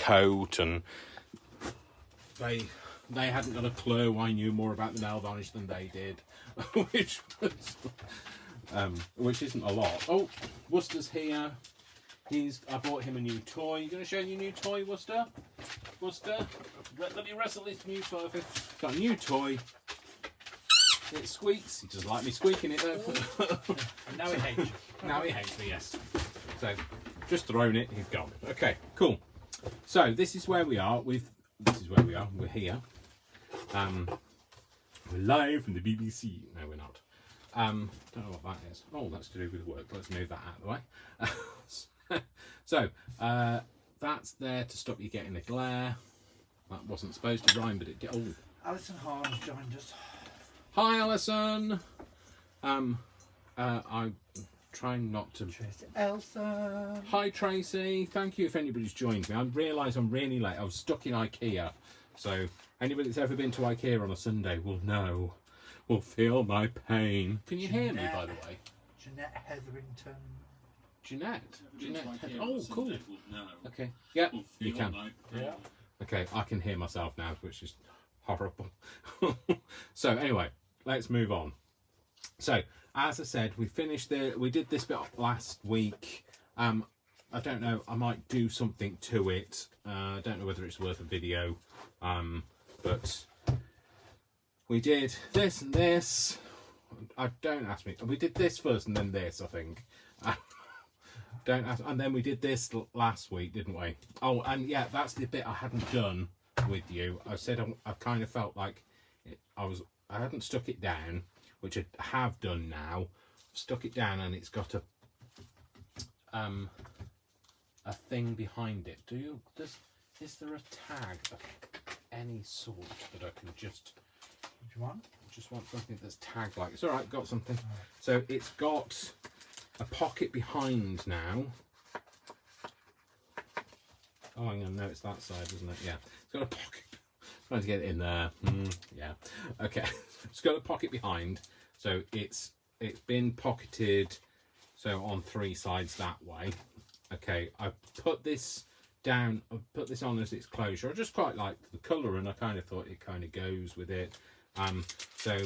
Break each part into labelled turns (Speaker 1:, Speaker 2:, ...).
Speaker 1: coat, and they hadn't got a clue I knew more about the nail varnish than they did, which was which isn't a lot. Oh, Worcester's here. I bought him a new toy. You going to show your new toy, Worcester? Worcester, let me wrestle this new toy. Got a new toy. It squeaks. He doesn't like me squeaking it though.
Speaker 2: And now he hates you.
Speaker 1: Now he hates me, yes. So, just thrown it, he's gone. Okay, cool. So, this is where we are. We're here. We're live from the BBC. No, we're not. Don't know what that is. Oh, that's to do with work. Let's move that out of the way. So, that's there to stop you getting the glare. That wasn't supposed to rhyme, but it did. Oh.
Speaker 2: Alison Harms joined us.
Speaker 1: Hi, Alison. I'm trying not to.
Speaker 2: Tracy Elsa.
Speaker 1: Hi, Tracy. Thank you if anybody's joined me. I realise I'm really late. I was stuck in IKEA. So, anybody that's ever been to IKEA on a Sunday will feel my pain. Can you hear me, by the way?
Speaker 2: Jeanette Hetherington.
Speaker 1: Jeanette. Oh, cool. Okay. Yeah, you can.
Speaker 2: Yeah.
Speaker 1: Okay, I can hear myself now, which is horrible. So anyway, let's move on. So as I said, we did this bit last week. I don't know, I might do something to it. I don't know whether it's worth a video, but we did this and this. Don't ask me. We did this first and then this, I think. Don't ask. And then we did this last week, didn't we? Oh, and yeah, that's the bit I hadn't done with you. I said I kind of felt like I hadn't stuck it down, which I have done now. I've stuck it down and it's got a thing behind it. Is there a tag of any sort that I can just?
Speaker 2: What do you want?
Speaker 1: I just want something that's tagged like. It's all right. Got something. So it's got a pocket behind now. Oh, hang on, no, it's that side, isn't it? Yeah, it's got a pocket. Trying to get it in there. Yeah. Okay. It's got a pocket behind, so it's been pocketed. So on three sides that way. Okay. I put this down. I put this on as its closure. I just quite like the colour, and I kind of thought it kind of goes with it. So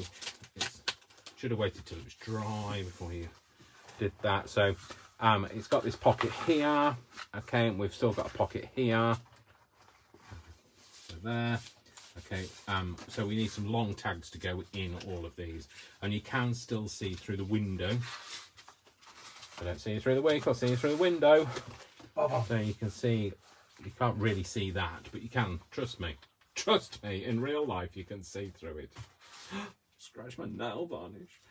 Speaker 1: should have waited till it was dry before you did that. So it's got this pocket here. Okay, and we've still got a pocket here. So there. Okay, so we need some long tags to go in all of these, and you can still see through the window. I don't see you through the week, I'll see you through the window. So you can see, you can't really see that, but you can, trust me. Trust me, in real life you can see through it. Scratch my nail varnish.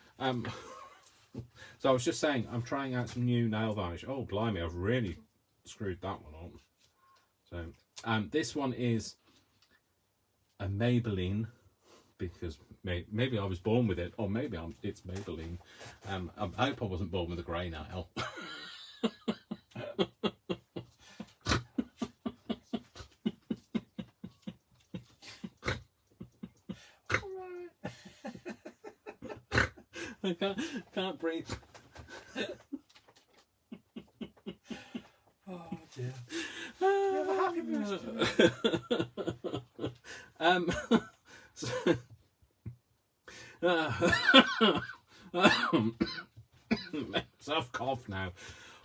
Speaker 1: So I was just saying, I'm trying out some new nail varnish. Oh, blimey, I've really screwed that one up. So, this one is a Maybelline, because maybe I was born with it, or maybe it's Maybelline. I hope I wasn't born with a grey nail. I can't breathe.
Speaker 2: Oh dear. You have a happy
Speaker 1: Soft cough now.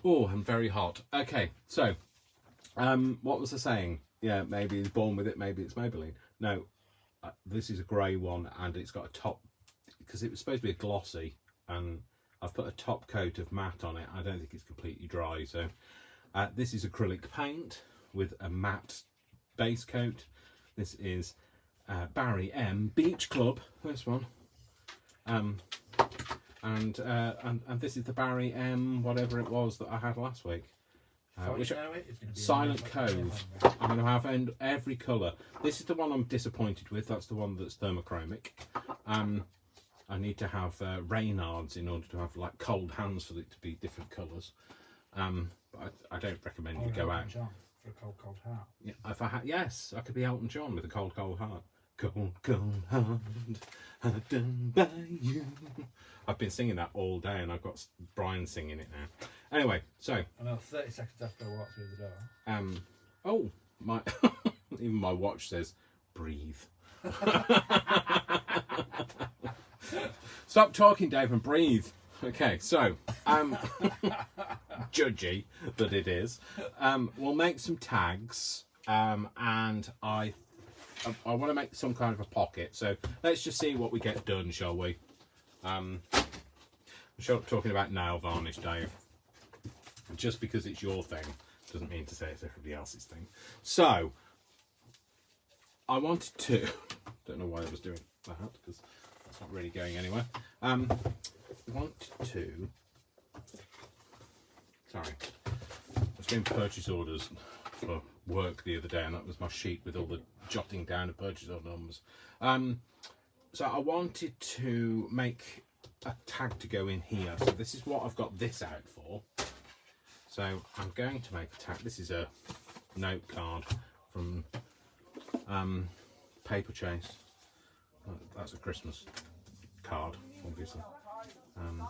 Speaker 1: Oh, I'm very hot. Okay, so what was I saying? Yeah, maybe he's born with it, maybe it's Maybelline. No, this is a grey one, and it's got a top, because it was supposed to be a glossy, and I've put a top coat of matte on it. I don't think it's completely dry. So this is acrylic paint with a matte base coat. This is Barry M Beach Club, this one, and this is the Barry M whatever it was that I had last week, which Silent Cove. I'm going to have every colour. This is the one I'm disappointed with. That's the one that's thermochromic. I need to have Reynards in order to have like cold hands for it to be different colours. But I don't recommend you go out.
Speaker 2: John for a cold heart.
Speaker 1: Yeah, if I had, yes, I could be Elton John with a cold heart. Cold heart done by you. I've been singing that all day, and I've got Brian singing it now. Anyway, so.
Speaker 2: And 30 seconds after I walked through the door.
Speaker 1: Oh, my even my watch says breathe. Stop talking, Dave, and breathe. Okay, so judgy that it is. We'll make some tags, and I want to make some kind of a pocket. So let's just see what we get done, shall we? Shut up talking about nail varnish, Dave. Just because it's your thing doesn't mean to say it's everybody else's thing. So I wanted to. Don't know why I was doing that because that's not really going anywhere. Sorry, I was doing purchase orders for work the other day, and that was my sheet with all the jotting down of purchase order numbers. So I wanted to make a tag to go in here. So this is what I've got this out for. So I'm going to make a tag. This is a note card from Paper Chase. That's a Christmas card, obviously. And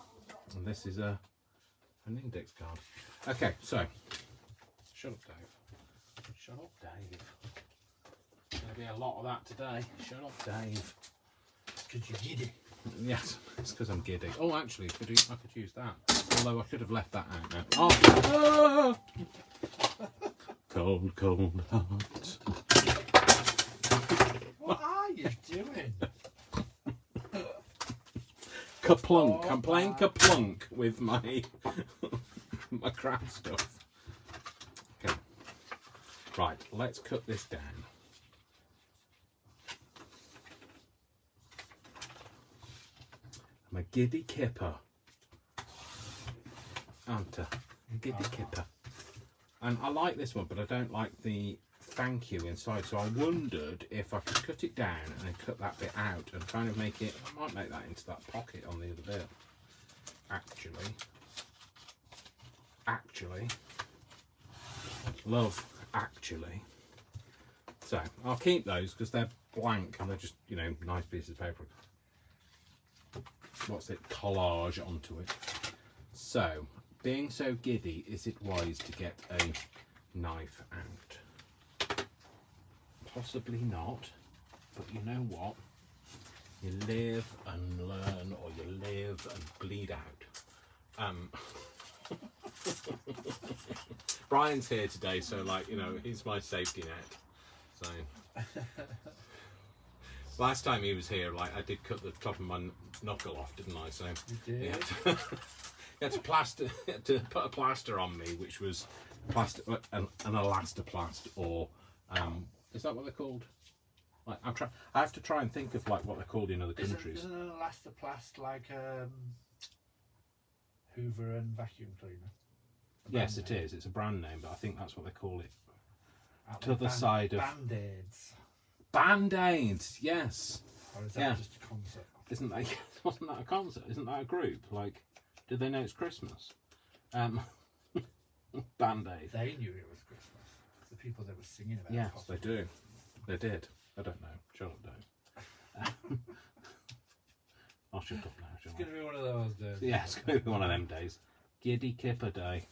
Speaker 1: this is an index card. Okay, so shut up, Dave. Shut up, Dave. There's going to be a lot of that today. Shut up, Dave.
Speaker 2: Because you're giddy.
Speaker 1: Yes, it's because I'm giddy. Oh, actually, I could use that. Although I could have left that out now. Oh! Cold, cold heart.
Speaker 2: What are you doing?
Speaker 1: Kaplunk. I'm playing Kaplunk with my my craft stuff. Okay. Right, let's cut this down. I'm a giddy kipper. Aren't I? Giddy kipper. And I like this one, but I don't like the thank you inside. So I wondered if I could cut it down and then cut that bit out and kind of make it, I might make that into that pocket on the other bit. Actually. Love, actually. So I'll keep those because they're blank and they're just, you know, nice pieces of paper. What's it? Collage onto it. So, being so giddy, is it wise to get a knife out? Possibly not, but you know what? You live and learn, or you live and bleed out. Brian's here today, so like, you know, he's my safety net. So last time he was here, like I did cut the top of my knuckle off, didn't I? So
Speaker 2: you did.
Speaker 1: He had to put a plaster on me, which was plaster, an elastoplast, or is that what they're called? Like I have to try and think of like what they're called in other countries.
Speaker 2: Isn't an elastoplast like Hoover and vacuum cleaner?
Speaker 1: Yes, it is. It's a brand name, but I think that's what they call it. To the side of
Speaker 2: Band-Aids.
Speaker 1: Band-Aids, yes.
Speaker 2: Or is that just a concept?
Speaker 1: Isn't that? Wasn't that a concert? Isn't that a group? Like, do they know it's Christmas? Band-Aid.
Speaker 2: They knew it was Christmas. The people that were singing about it.
Speaker 1: Yes,
Speaker 2: possibly.
Speaker 1: they do. They did. I don't know. Shut up, Dave. I'll shut up now.
Speaker 2: It's going to be one of those days.
Speaker 1: Yeah, it's going to be one of them days. Giddy Kipper Day.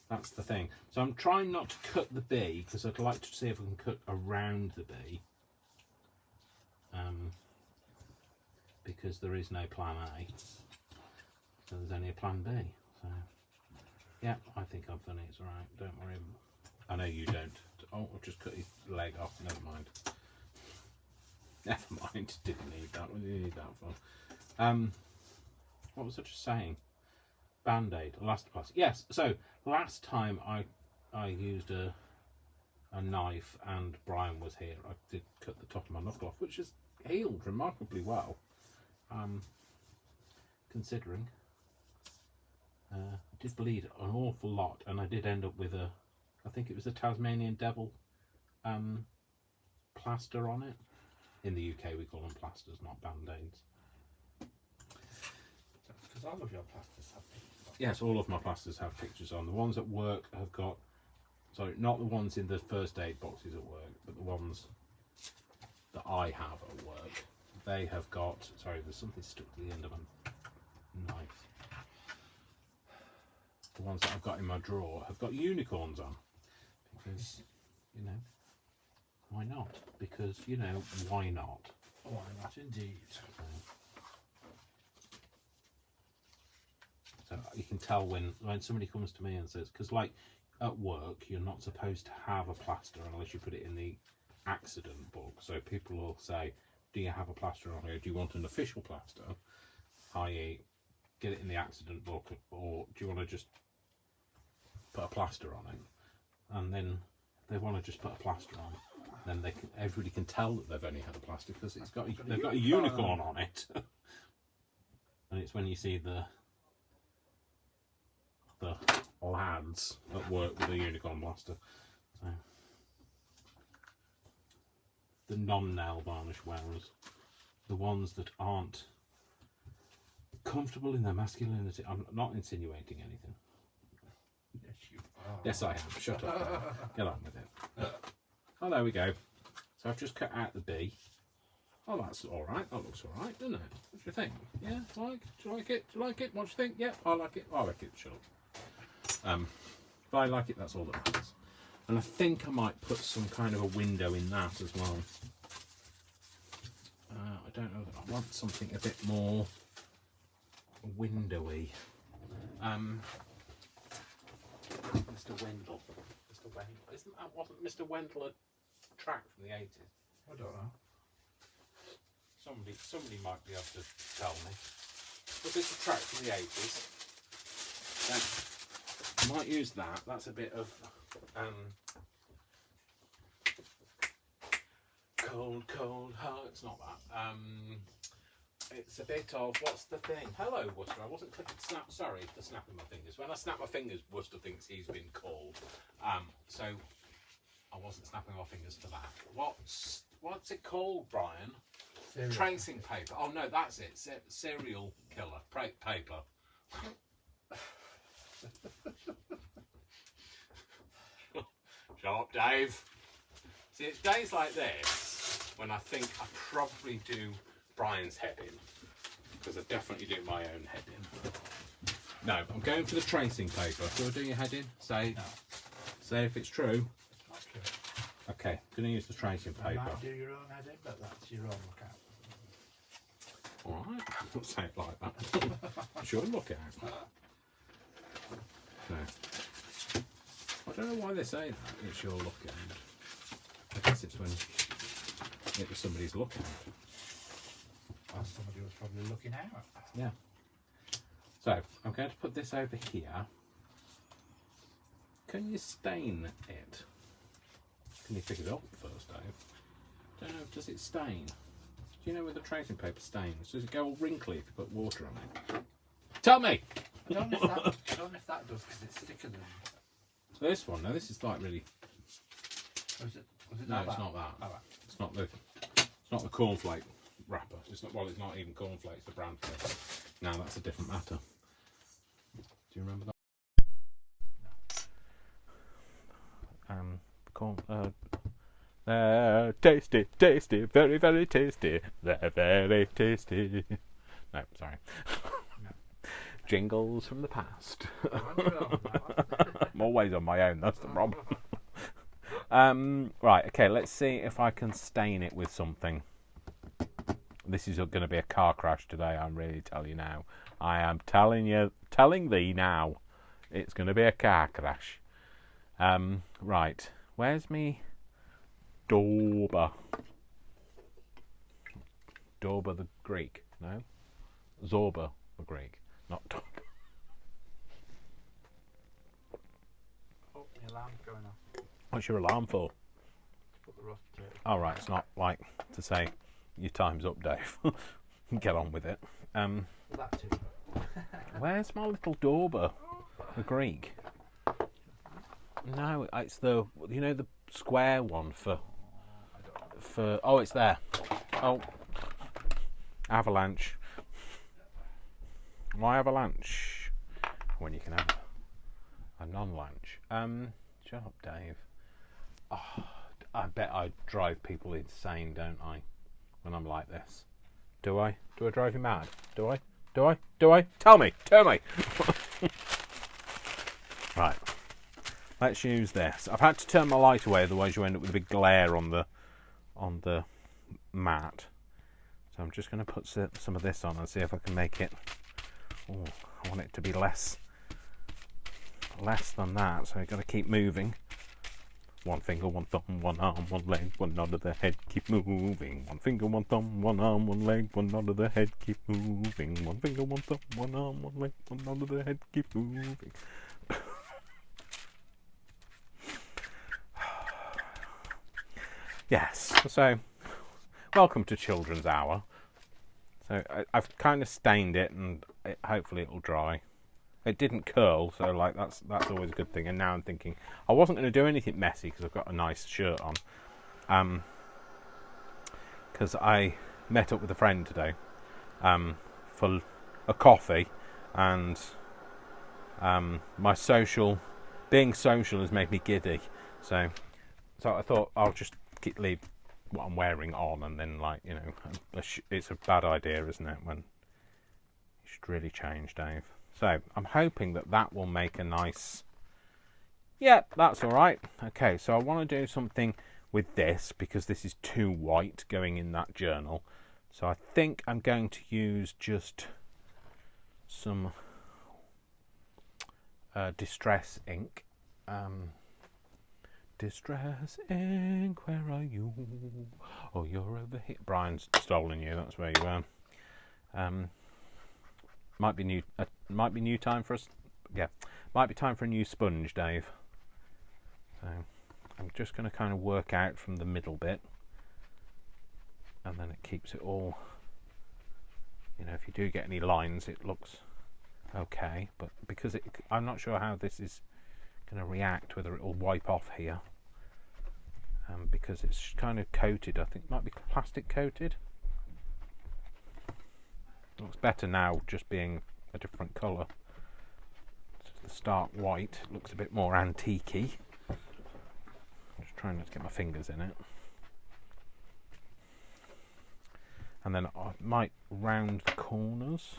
Speaker 1: That's the thing. So I'm trying not to cut the B because I'd like to see if I can cut around the B. Because there is no plan A. So there's only a plan B. So yeah, I think I've done it. It's alright. Don't worry. I know you don't. Oh, I'll just cut his leg off. Never mind. Never mind. Didn't need that. What did you need that for? What was I just saying? Band-Aid, elastoplast. Yes. So last time I used a knife and Brian was here. I did cut the top of my knuckle off, which has healed remarkably well. Considering I did bleed an awful lot, and I did end up with I think it was a Tasmanian devil plaster on it. In the UK we call them plasters, not band-aids.
Speaker 2: Because all of your plasters have pictures on.
Speaker 1: Yes, all of my plasters have pictures on. The ones at work have got, sorry, not the ones in the first aid boxes at work, but the ones that I have at work. They have got, sorry, there's something stuck to the end of a knife. The ones that I've got in my drawer have got unicorns on. Because, you know, Why not? Because, you know, why not?
Speaker 2: Why not indeed?
Speaker 1: So you can tell when somebody comes to me and says, because like at work, you're not supposed to have a plaster unless you put it in the accident book. So people will say, do you have a plaster on here? Do you want an official plaster? I.e., get it in the accident book, or do you want to just put a plaster on it? And then they want to just put a plaster on. Then everybody can tell that they've only had a plaster because they've got a unicorn on it. And it's when you see the lads at work with a unicorn plaster. So, the non-nail varnish wearers, the ones that aren't comfortable in their masculinity. I'm not insinuating anything.
Speaker 2: Yes, you are.
Speaker 1: Yes, I am. Shut up. Get on with it. Oh, there we go. So I've just cut out the B. Oh, that's all right. That looks all right, doesn't it? What do you think? Yeah, do you like it? Do you like it? What do you think? Yeah, I like it. I like it. Sure. If I like it, that's all that matters. And I think I might put some kind of a window in that as well. I don't know. I want something a bit more windowy. Mr. Wendell. Wasn't Mr. Wendell a track from the 80s?
Speaker 2: I don't know.
Speaker 1: Somebody might be able to tell me. But it's a track from the 80s. I might use that. That's a bit of cold, cold heart. It's not that. It's a bit of, what's the thing? Hello, Worcester. I wasn't clicking snap. Sorry for snapping my fingers. When I snap my fingers, Worcester thinks he's been called. So I wasn't snapping my fingers for that. What's it called, Brian?
Speaker 2: Serial.
Speaker 1: Tracing paper. Oh no, that's it. Serial killer. Paper. Shut up, Dave. See, it's days like this when I think I probably do Brian's head in, because I definitely do my own head in. No, I'm going for the tracing paper. Do I do your head in? Say if it's true.
Speaker 2: It's not true.
Speaker 1: Okay, I'm going to use the tracing
Speaker 2: You
Speaker 1: paper.
Speaker 2: might do your own head in, but that's your own lookout.
Speaker 1: All right, don't say it like that. Sure, look out. No. I don't know why they say that. It's your lookout. I guess it's when it was somebody's lookout.
Speaker 2: Well, somebody was probably looking out.
Speaker 1: Yeah. So I'm going to put this over here. Can you stain it? Can you pick it up first, Dave? Don't know. Does it stain? Do you know where the tracing paper stains? Does it go all wrinkly if you put water on it? Tell me.
Speaker 2: I don't know if that does, because it's thicker than.
Speaker 1: This one. No, this is like really.
Speaker 2: Was it
Speaker 1: No,
Speaker 2: not
Speaker 1: it's
Speaker 2: that?
Speaker 1: not that.
Speaker 2: Oh, right.
Speaker 1: It's not the cornflake wrapper. It's not. Well, it's not even cornflakes. The brand flake. No, that's a different matter. Do you remember that? Tasty, tasty, very, very tasty. They're very tasty. No, sorry.
Speaker 2: No.
Speaker 1: Jingles from the past.
Speaker 2: I'm
Speaker 1: I'm always on my own. That's the problem. Right. Okay. Let's see if I can stain it with something. This is going to be a car crash today. I'm really telling you now. I am telling thee now. It's going to be a car crash. Right. Where's me Dauber? Dauber the Greek? No. Zorba the Greek. Not Dauber.
Speaker 2: Oh, the alarm's going off.
Speaker 1: What's your alarm for?
Speaker 2: Put the roast potato.
Speaker 1: All right. It's not like to say your time's up, Dave. Get on with it.
Speaker 2: That too.
Speaker 1: Where's my little Dauber the Greek? No, it's the the square one for. Oh, it's there. Oh, avalanche. Why avalanche when you can have a non-lanche? Shut up, Dave. Oh, I bet I drive people insane, don't I? When I'm like this, do I? Do I drive you mad? Do I? Do I? Do I? Tell me. Tell me. Right. Let's use this. I've had to turn my light away, otherwise you end up with a big glare on the on the mat. So I'm just going to put some of this on and see if I can make it. Oh, I want it to be less than that, so I've got to keep moving. One finger, one thumb, one arm, one leg, one nod of the head, keep moving. One finger, one thumb, one arm, one leg, one nod of the head, keep moving. One finger, one thumb, one arm, one leg, one nod of the head, keep moving. Yes, so welcome to Children's Hour. So I've kind of stained it, and hopefully it'll dry. It didn't curl, so like that's always a good thing. And now I'm thinking I wasn't going to do anything messy because I've got a nice shirt on. Because I met up with a friend today for a coffee, and being social has made me giddy. So I thought I'll just leave what I'm wearing on, and then it's a bad idea, isn't it? When you should really change, Dave. So I'm hoping that will make a nice... Yeah, that's all right. Okay, so I want to do something with this because this is too white going in that journal. So I think I'm going to use just some distress ink. Distress ink, where are you? Oh, you're over here. Brian's stolen you. That's where you are. Might be new time for us. Yeah, might be time for a new sponge, Dave. So I'm just going to kind of work out from the middle bit, and then it keeps it all. If you do get any lines, it looks okay. But because I'm not sure how this is going to react, whether it will wipe off here, because it's kind of coated. I think it might be plastic coated. Looks better now, just being a different colour. The stark white looks a bit more antique-y. Just trying not to get my fingers in it. And then I might round the corners.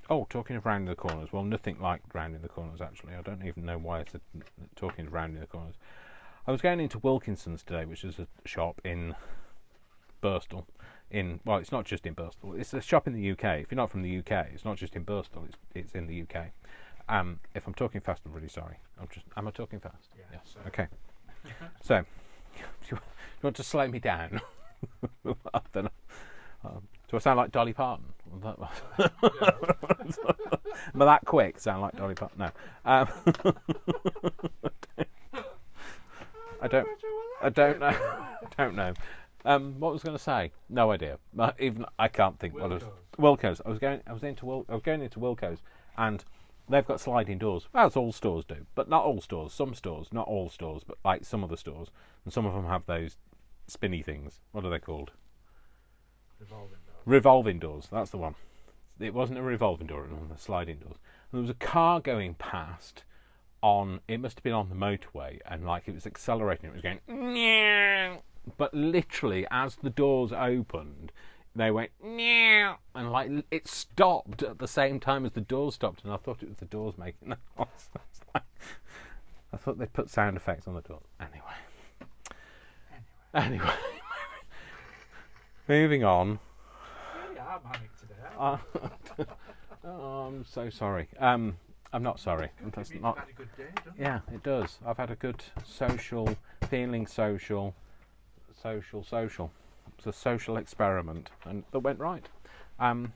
Speaker 1: Oh, talking of rounding the corners. Well, nothing like rounding the corners, actually. I don't even know why I said talking of rounding the corners. I was going into Wilkinson's today, which is a shop in Birstall. Well, it's not just in Birstall. It's a shop in the UK. If you're not from the UK, it's not just in Birstall. It's in the UK. If I'm talking fast, I'm really sorry. Am I talking fast?
Speaker 2: Yeah.
Speaker 1: Yes. Okay. So, you want to slow me down? Then, do I sound like Dolly Parton? Am I that quick? Sound like Dolly Parton? No. I don't know. Don't know. What was I going to say? No idea. Even I can't think. Wilko's. I was going into Wilko's, and they've got sliding doors. Well, as all stores do, but not all stores. Some stores, not all stores, but like some of the stores, and some of them have those spinny things. What are they called?
Speaker 2: Revolving doors.
Speaker 1: Revolving doors. That's the one. It wasn't a revolving door; it was a sliding doors. And there was a car going past. It must have been on the motorway, and it was accelerating. It was going. Meow. But literally, as the doors opened, they went meow, and it stopped at the same time as the doors stopped, and I thought it was the doors making that noise. I thought they'd put sound effects on the doors. Anyway. Moving on.
Speaker 2: You really are manic today.
Speaker 1: Oh, I'm so sorry. I'm not sorry.
Speaker 2: You've had a good day, don't you?
Speaker 1: Yeah, it does. I've had a good feeling social. It's a social experiment, and that went right. I'll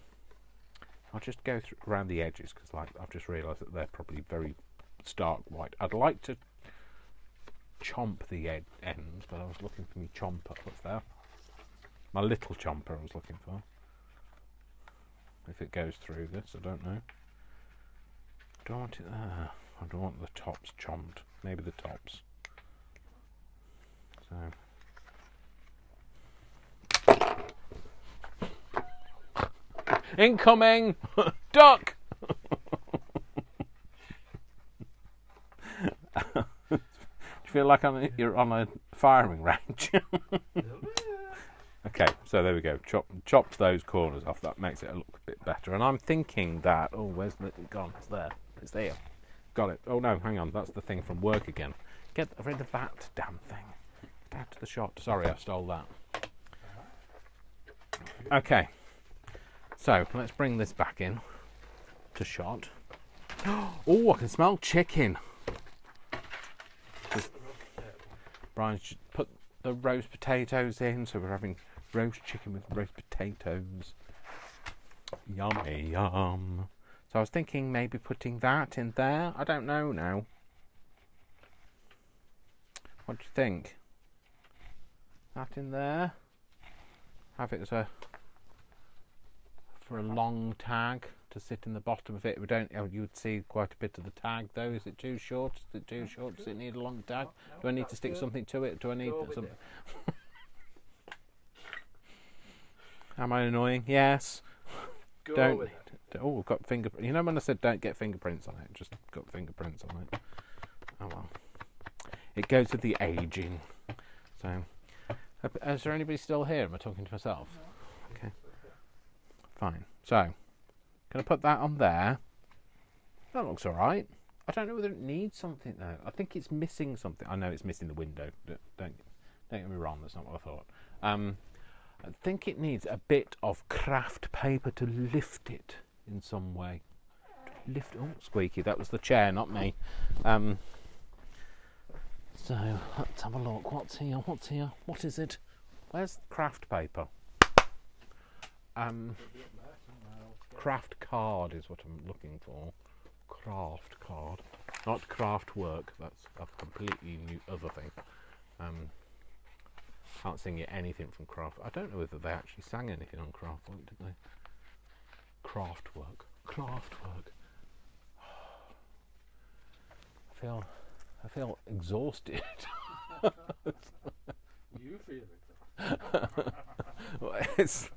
Speaker 1: just go around the edges because, I've just realised that they're probably very stark white. I'd like to chomp the ends, but I was looking for my chomper. What's there? My little chomper I was looking for. If it goes through this, I don't know. I don't want it there. I don't want the tops chomped. Maybe the tops. So... Incoming! Duck! Do you feel like you're on a firing range? Okay, so there we go. Chopped those corners off. That makes it look a bit better. And I'm thinking that... Oh, where's it gone? It's there. It's there. Got it. Oh, no, hang on. That's the thing from work again. Get rid of that damn thing. Damn back to the shot. Sorry, I stole that. Okay. So, let's bring this back in to shot. Oh, I can smell chicken. Brian's just put the roast potatoes in, so we're having roast chicken with roast potatoes. Yummy yum. So I was thinking maybe putting that in there. I don't know now. What do you think? That in there. Have it as for a long tag to sit in the bottom of it. We don't. Oh, you would see quite a bit of the tag though. Is it too short? Is it too short? Does it need a long tag? Do I need to stick something to it? Do I need some? Am I annoying? Yes. Don't. With it. Oh, we've got fingerprints. You know when I said don't get fingerprints on it, just got fingerprints on it. Oh well. It goes with the aging. So, is there anybody still here? Am I talking to myself? No. Okay. Fine. So, can I put that on there? That looks alright. I don't know whether it needs something though. I think it's missing something. I know it's missing the window. Don't get me wrong. That's not what I thought. I think it needs a bit of craft paper to lift it in some way. Lift. Oh, squeaky. That was the chair, not me. So let's have a look. What's here? What's here? What is it? Where's craft paper? Craft card is what I'm looking for. Craft card, not craft work. That's a completely new other thing. Can't sing you anything from craft. I don't know whether they actually sang anything on craft work, did they? Craft work. Craft work. I feel exhausted.
Speaker 2: You feel
Speaker 1: exhausted.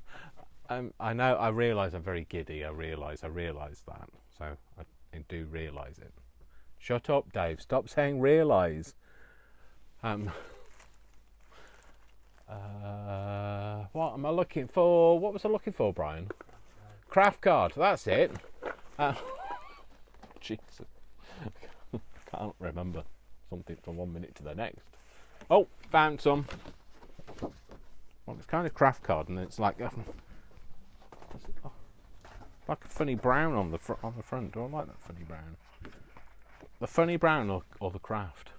Speaker 1: I know. I realise I'm very giddy. I realise that. So I do realise it. Shut up, Dave. Stop saying realise. What am I looking for? What was I looking for, Brian? Craft card. That's it. Jesus. Can't remember something from 1 minute to the next. Oh, found some. Well, it's kind of craft card, and it's like like a funny brown on the front. Do I like that funny brown? The funny brown or the craft?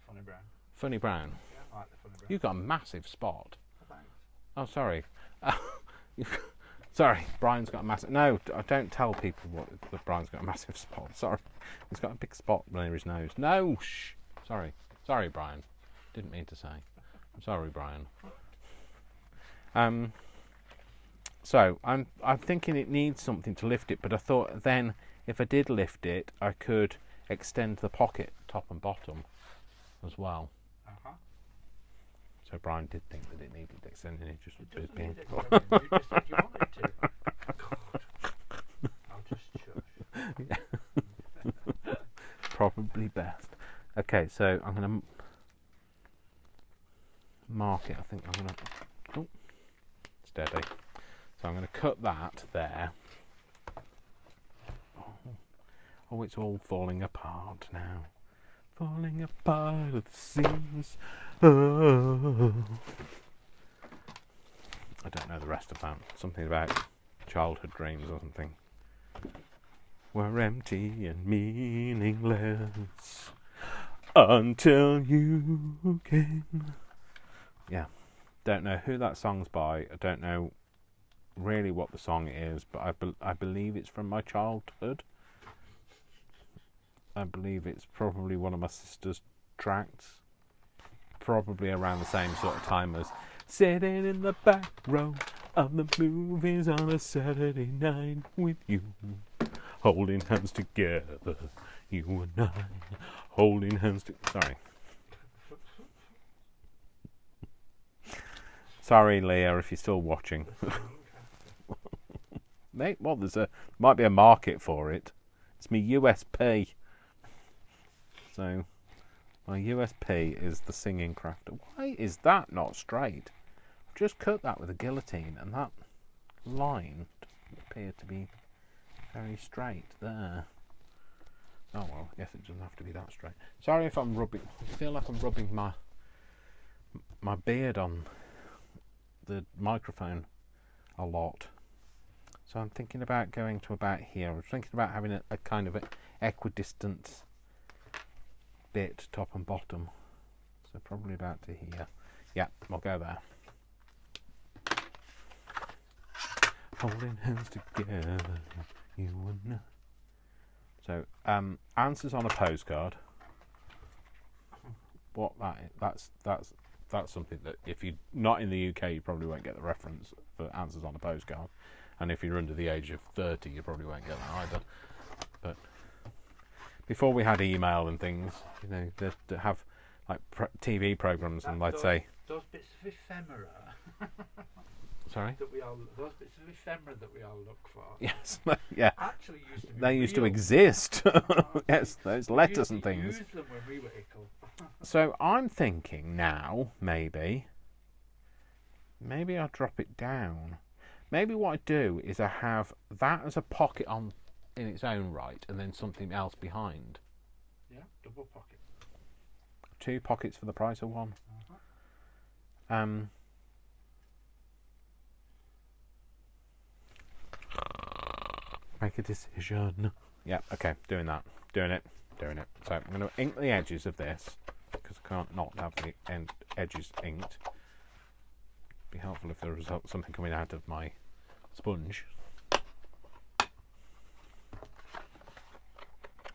Speaker 2: Funny brown.
Speaker 1: Funny brown.
Speaker 2: Yeah, I like the funny brown.
Speaker 1: You've got a massive spot.
Speaker 2: Thanks.
Speaker 1: Oh, sorry. Sorry, Brian's got a massive... No, don't tell people that Brian's got a massive spot. Sorry. He's got a big spot near his nose. No, shh. Sorry. Sorry, Brian. Didn't mean to say. I'm sorry, Brian. So, I'm thinking it needs something to lift it, but I thought then if I did lift it, I could extend the pocket top and bottom as well. So Brian did think that it needed extending. It just was being.
Speaker 2: You just said you wanted to. God. I'll just shush.
Speaker 1: Probably best. Okay, so I'm going to mark it. I think I'm going to. Oh, steady. So I'm going to cut that there. Oh, it's all falling apart now. Falling apart at the seams. Oh. I don't know the rest of that. Something about childhood dreams or something. Were empty and meaningless until you came. Yeah. Don't know who that song's by. I don't know really what the song is, but I believe it's from my childhood. I believe it's probably one of my sister's tracks. Probably around the same sort of time as sitting in the back row of the movies on a Saturday night with you. Holding hands together, you and I. Holding hands together. Sorry, Leah, if you're still watching. Mate, well, might be a market for it. It's my USP. So, my USP is the singing craft. Why is that not straight? I've just cut that with a guillotine, and that line doesn't appear to be very straight there. Oh well, I guess it doesn't have to be that straight. Sorry if I'm rubbing. I feel like I'm rubbing my beard on the microphone a lot. So I'm thinking about going to about here. I was thinking about having a kind of equidistant bit, top and bottom. So probably about to here. Yeah, we'll go there. Holding hands together, you and I. So, answers on a postcard. What that is, that's something that if you're not in the UK, you probably won't get the reference for answers on a postcard, and if you're under the age of 30, you probably won't get that either. But before we had email and things, you know, that have like TV programs, and let's say
Speaker 2: those bits of ephemera.
Speaker 1: Sorry?
Speaker 2: Those bits of ephemera that we all look for.
Speaker 1: Yes, yeah.
Speaker 2: Actually used to be
Speaker 1: They used to
Speaker 2: real.
Speaker 1: exist. Yes, those letters and things.
Speaker 2: We used them when we were ickle.
Speaker 1: So I'm thinking now, maybe I'll drop it down. Maybe what I do is I have that as a pocket in its own right, and then something else behind.
Speaker 2: Yeah, double pocket.
Speaker 1: 2 pockets for the price of 1. Make a decision. Yeah, okay, doing it. So I'm going to ink the edges of this, because I can't not have the edges inked. Be helpful if there was something coming out of my sponge.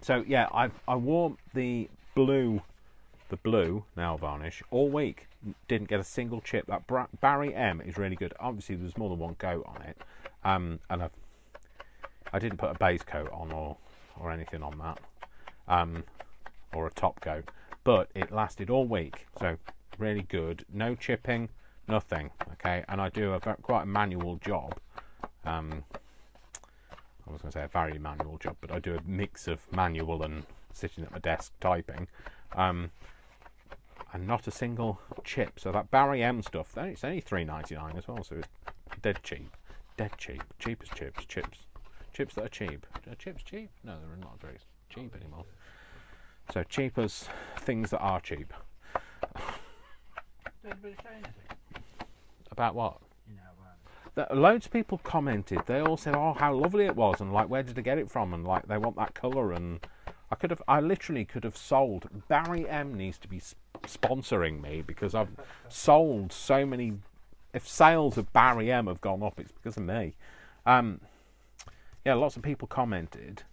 Speaker 1: So yeah, I wore the blue nail varnish all week. Didn't get a single chip. That Barry M is really good. Obviously, there's more than one coat on it, and I didn't put a base coat on or anything on that, or a top coat, but it lasted all week. So really good. No chipping, nothing. Okay, and I do quite a manual job. I was going to say a very manual job, but I do a mix of manual and sitting at my desk typing. And not a single chip. So that Barry M stuff, it's only $3.99 as well, so it's dead cheap. Cheap as chips. Chips that are cheap. Are chips cheap? No, they're not very cheap anymore. So cheap as things that are cheap.
Speaker 2: Did anybody say anything?
Speaker 1: About what?
Speaker 2: You know,
Speaker 1: Loads of people commented. They all said, "Oh, how lovely it was," and like, "Where did I get it from?" And like, they want that colour. And I literally could have sold. Barry M needs to be sponsoring me, because I've sold so many. If sales of Barry M have gone up, it's because of me. Yeah, lots of people commented,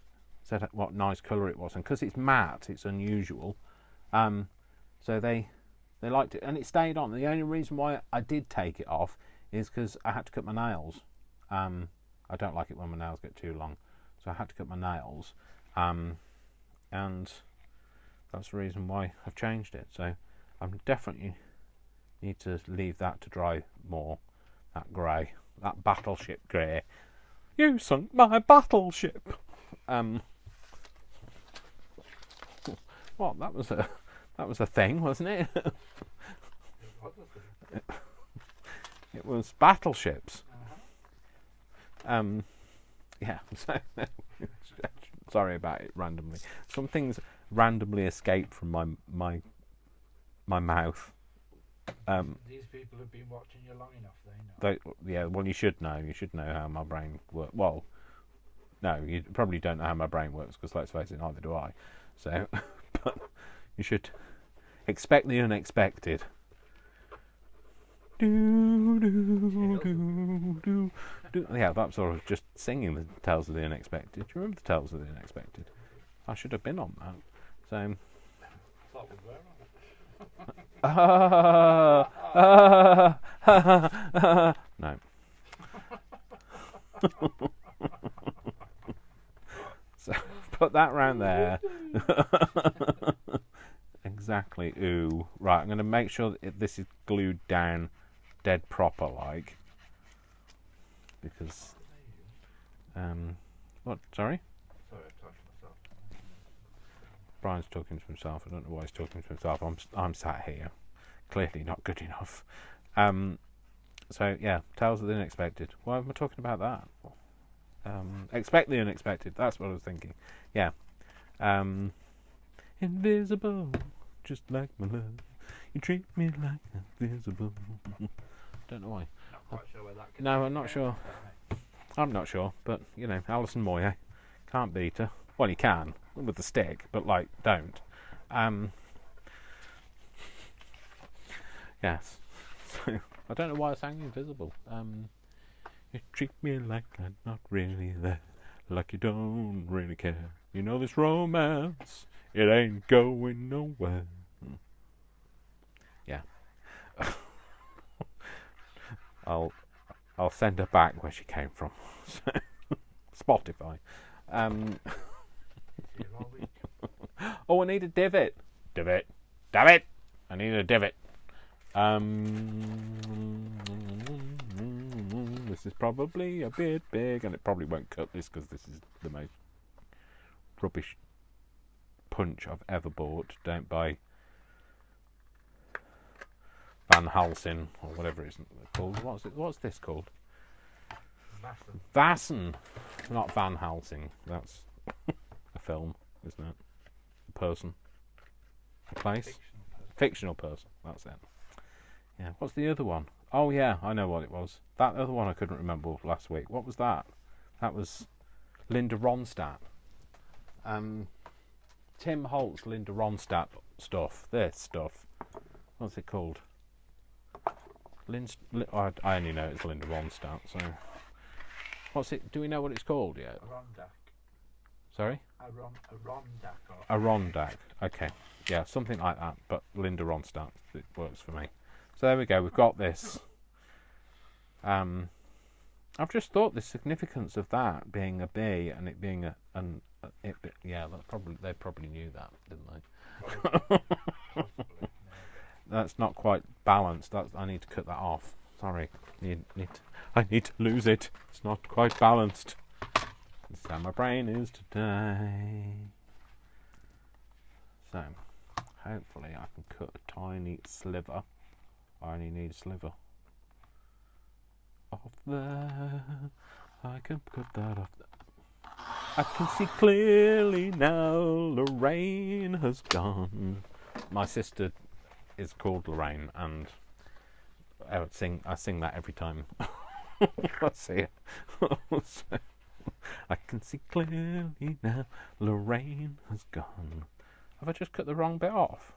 Speaker 1: said what nice colour it was, and because it's matte, it's unusual. So they liked it, and it stayed on. The only reason why I did take it off is because I had to cut my nails. I don't like it when my nails get too long, so I had to cut my nails, and that's the reason why I've changed it. So I'm definitely need to leave that to dry more. That grey, that battleship grey. You sunk my battleship. What? That was a thing, wasn't it? It was battleships. Yeah. So, sorry about it. Randomly, some things randomly escape from my mouth.
Speaker 2: these people have been watching you long enough, they know.
Speaker 1: Yeah, well, you should know. You should know how my brain works. Well, no, you probably don't know how my brain works, because let's face it, neither do I. So, but you should expect the unexpected. Do, do, do, do, do. Yeah, that's sort of just singing the Tales of the Unexpected. Do you remember the Tales of the Unexpected? I should have been on that. So.
Speaker 2: I thought we were on it.
Speaker 1: No. So put that round there. Exactly. Ooh. Right. I'm going to make sure that this is glued down, dead proper, like. Because. What? Sorry.
Speaker 2: Sorry, I talked to myself.
Speaker 1: Brian's talking to himself. I don't know why he's talking to himself. I'm sat here, clearly not good enough. So yeah, Tales of the Unexpected. Why am I talking about that? Expect the unexpected. That's what I was thinking. Yeah. Invisible, just like my love. You treat me like invisible. Don't know why.
Speaker 2: Not quite sure where that could
Speaker 1: No, I'm not sure. I'm not sure, but you know, Alison Moyet can't beat her. Well, you can with the stick, but like, don't. Yes. So I don't know why I sang Invisible. You treat me like I'm not really there, like you don't really care. You know this romance, it ain't going nowhere. Yeah. I'll send her back where she came from. Spotify. Oh, I need a divot. Divot. Damn it! I need a divot. This is probably a bit big, and it probably won't cut this because this is the most rubbish punch I've ever bought. Don't buy Van Helsing or whatever it's called. What's this called? Vassen. Not Van Helsing. That's a film, isn't it? A person. A place. Fictional person. That's it. Yeah. What's the other one? Oh yeah, I know what it was. That other one I couldn't remember last week. What was that? That was Linda Ronstadt. Tim Holt's Linda Ronstadt stuff. This stuff. What's it called? I only know it's Linda Ronstadt. So, what's it? Do we know what it's called yet?
Speaker 2: A Rondak.
Speaker 1: Sorry.
Speaker 2: A Rondak.
Speaker 1: A Rondak. Okay. Yeah, something like that. But Linda Ronstadt. It works for me. So there we go. We've got this. I've just thought the significance of that being a B and it being yeah, they probably knew that, didn't they? That's not quite balanced. I need to cut that off. Sorry, I need to lose it. It's not quite balanced. That's how my brain is today. So, hopefully, I can cut a tiny sliver. I only need a sliver off there. I can cut that off there. I can see clearly now. Lorraine has gone. My sister is called Lorraine, and I sing that every time I see it. So, I can see clearly now. Lorraine has gone. Have I just cut the wrong bit off?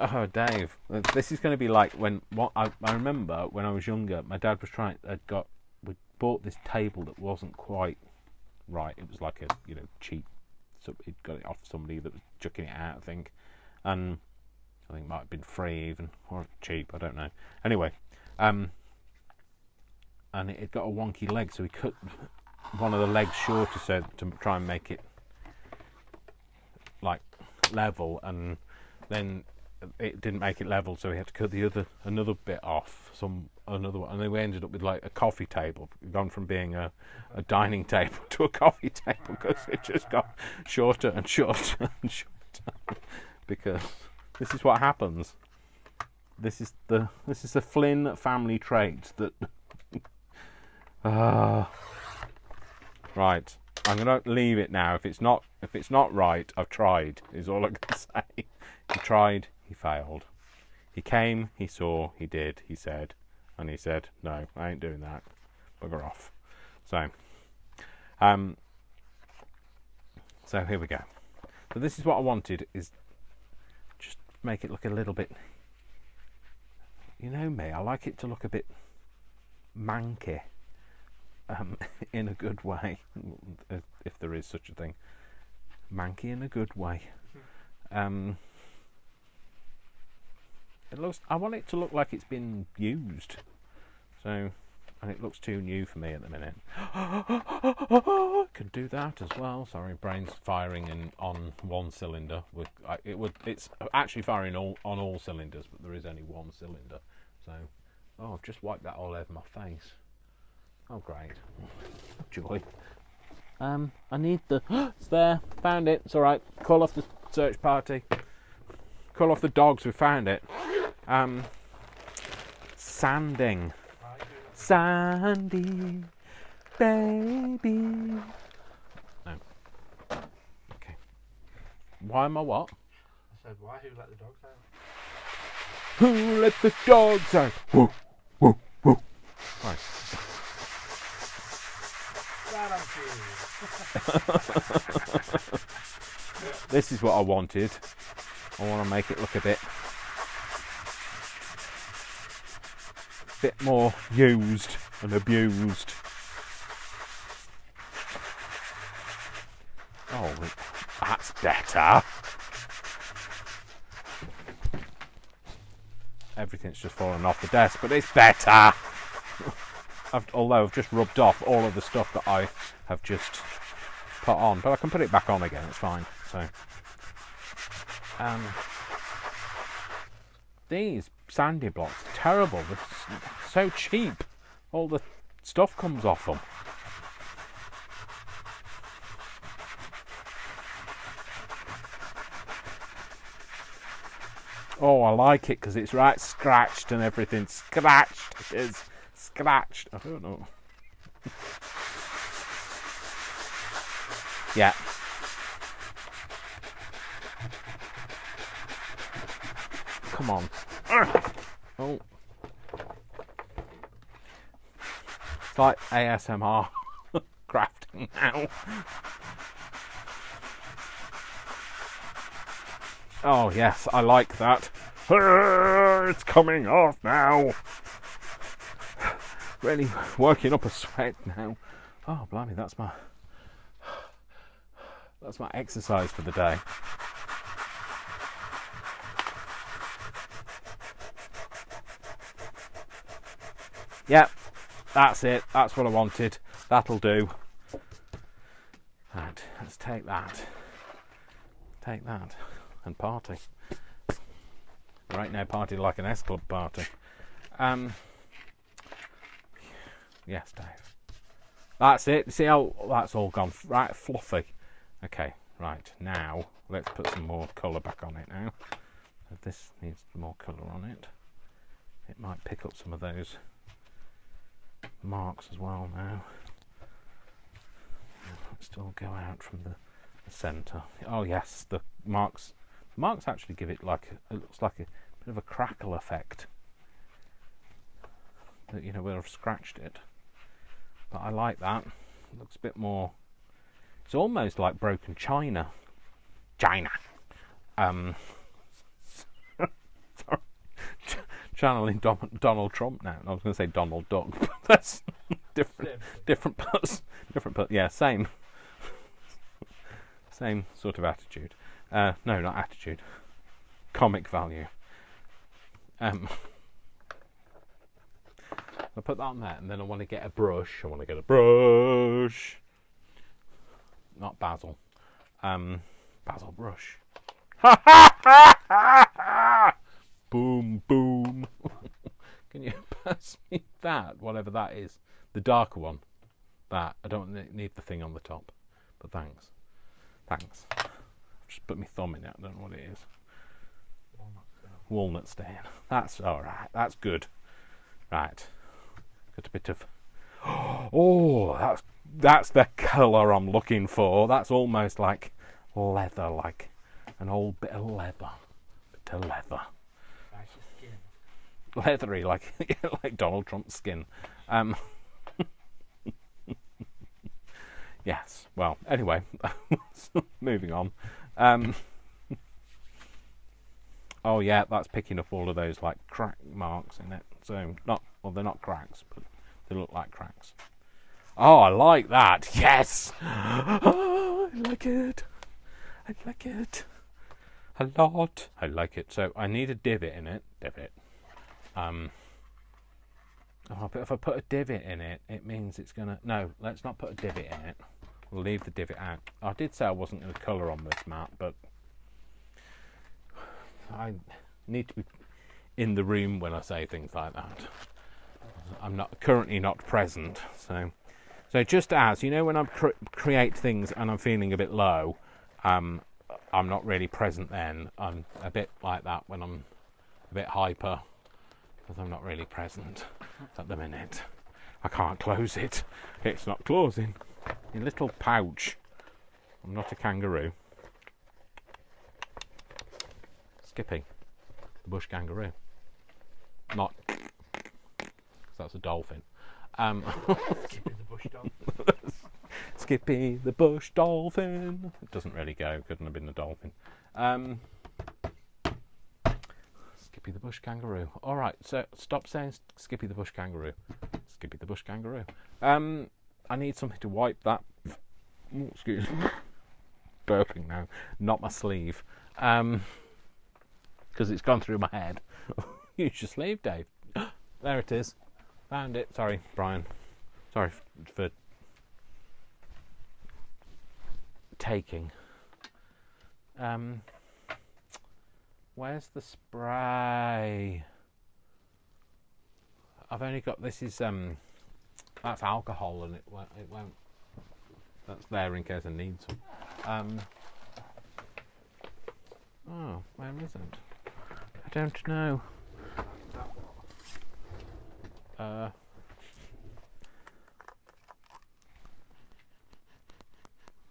Speaker 1: Oh, Dave, this is going to be like I remember when I was younger, my dad was we bought this table that wasn't quite right. It was like a cheap. So he'd got it off somebody that was chucking it out, I think, and I think it might have been free even or cheap. I don't know. Anyway, and it had got a wonky leg, so we cut one of the legs shorter so to try and make it like level, and then it didn't make it level, so we had to cut another bit off, another one, and then we ended up with like a coffee table. We've gone from being a dining table to a coffee table because it just got shorter and shorter and shorter. Because this is what happens. This is the Flynn family trait that. Right, I'm gonna leave it now. If it's not right, I've tried. Is all I can say. He tried. He failed. He came, he saw, he did, he said, and he said, no, I ain't doing that. Bugger off. So here we go. So this is what I wanted, is just make it look a little bit, you know me, I like it to look a bit manky, in a good way, if there is such a thing. Manky in a good way. I want it to look like it's been used. So, and it looks too new for me at the minute. Could do that as well. Sorry, brain's firing on one cylinder. It's actually firing on all cylinders, but there is only one cylinder. So, I've just wiped that all over my face. Oh, great. Joy. I need it's there. Found it. It's alright. Call off the search party. Call off the dogs. We found it. Sanding. Sandy. baby. No. Okay. Why am I what?
Speaker 2: I said, why? Who let the dogs out?
Speaker 1: Who let the dogs out? Woo, woo, woo. Right. This is what I wanted. I want to make it look a bit more used and abused. Oh, that's better. Everything's just fallen off the desk, but it's better. Although I've just rubbed off all of the stuff that I have just put on, but I can put it back on again. It's fine. So, these sandy blocks are terrible. They're so cheap. All the stuff comes off them. Oh, I like it because it's right scratched and everything. Scratched. It is scratched. I don't know. Yeah. Come on. Oh. It's like ASMR crafting now. Oh, yes, I like that. It's coming off now. Really working up a sweat now. Oh, blimey, that's my exercise for the day. Yep, that's it. That's what I wanted. That'll do. Right, let's take that. Take that. And party. Right now, party like an S-Club party. Yes, Dave. That's it. See how that's all gone right fluffy. Okay, right. Now, let's put some more colour back on it now. This needs more colour on it. It might pick up some of those marks as well now. Still go out from the centre. Oh yes, the marks. The marks actually give it like it looks like a bit of a crackle effect. That, you know, where I've scratched it. But I like that. It looks a bit more. It's almost like broken china. China. Sorry. Channeling Donald Trump now. I was going to say Donald Duck, but that's different parts. Yeah, same sort of attitude. No, not attitude. Comic value. I'll put that on there, and then I want to get a brush. Not Basil. Basil brush. Boom, boom. Can you pass me that? Whatever that is. The darker one. That. I don't need the thing on the top. But thanks. I've just put my thumb in it. I don't know what it is. Walnut stain. That's alright. That's good. Right. Got a bit of... Oh, that's the colour I'm looking for. That's almost like leather, like an old bit of leather. Leathery, like Donald Trump's skin. Yes. Well, anyway, moving on. Oh yeah, that's picking up all of those like crack marks in it. So they're not cracks, but they look like cracks. Oh, I like that. Yes. Oh, I like it. A lot. I like it. So I need a divot in it. But if I put a divot in it, it means it's gonna. No, let's not put a divot in it. We'll leave the divot out. I did say I wasn't going to colour on this map, but I need to be in the room when I say things like that. I'm currently not present, so just as you know, when I create things and I'm feeling a bit low, I'm not really present. Then I'm a bit like that when I'm a bit hyper, because I'm not really present at the minute. I can't close it. It's not closing. You little pouch. I'm not a kangaroo. Skippy, the bush kangaroo. Not, because that's a dolphin.
Speaker 2: Skippy the bush dog.
Speaker 1: Skippy the bush dolphin. It doesn't really go. Couldn't have been the dolphin. Skippy the bush kangaroo. All right. So stop saying Skippy the bush kangaroo. Skippy the bush kangaroo. I need something to wipe that. Oh, excuse me. Burping now. Not my sleeve. Because it's gone through my head. Use your sleeve, Dave. There it is. Found it. Sorry, Brian. Sorry for taking. Where's the spray? I've only got, this is that's alcohol, and it won't. That's there in case I need some. Oh, where is it? I don't know.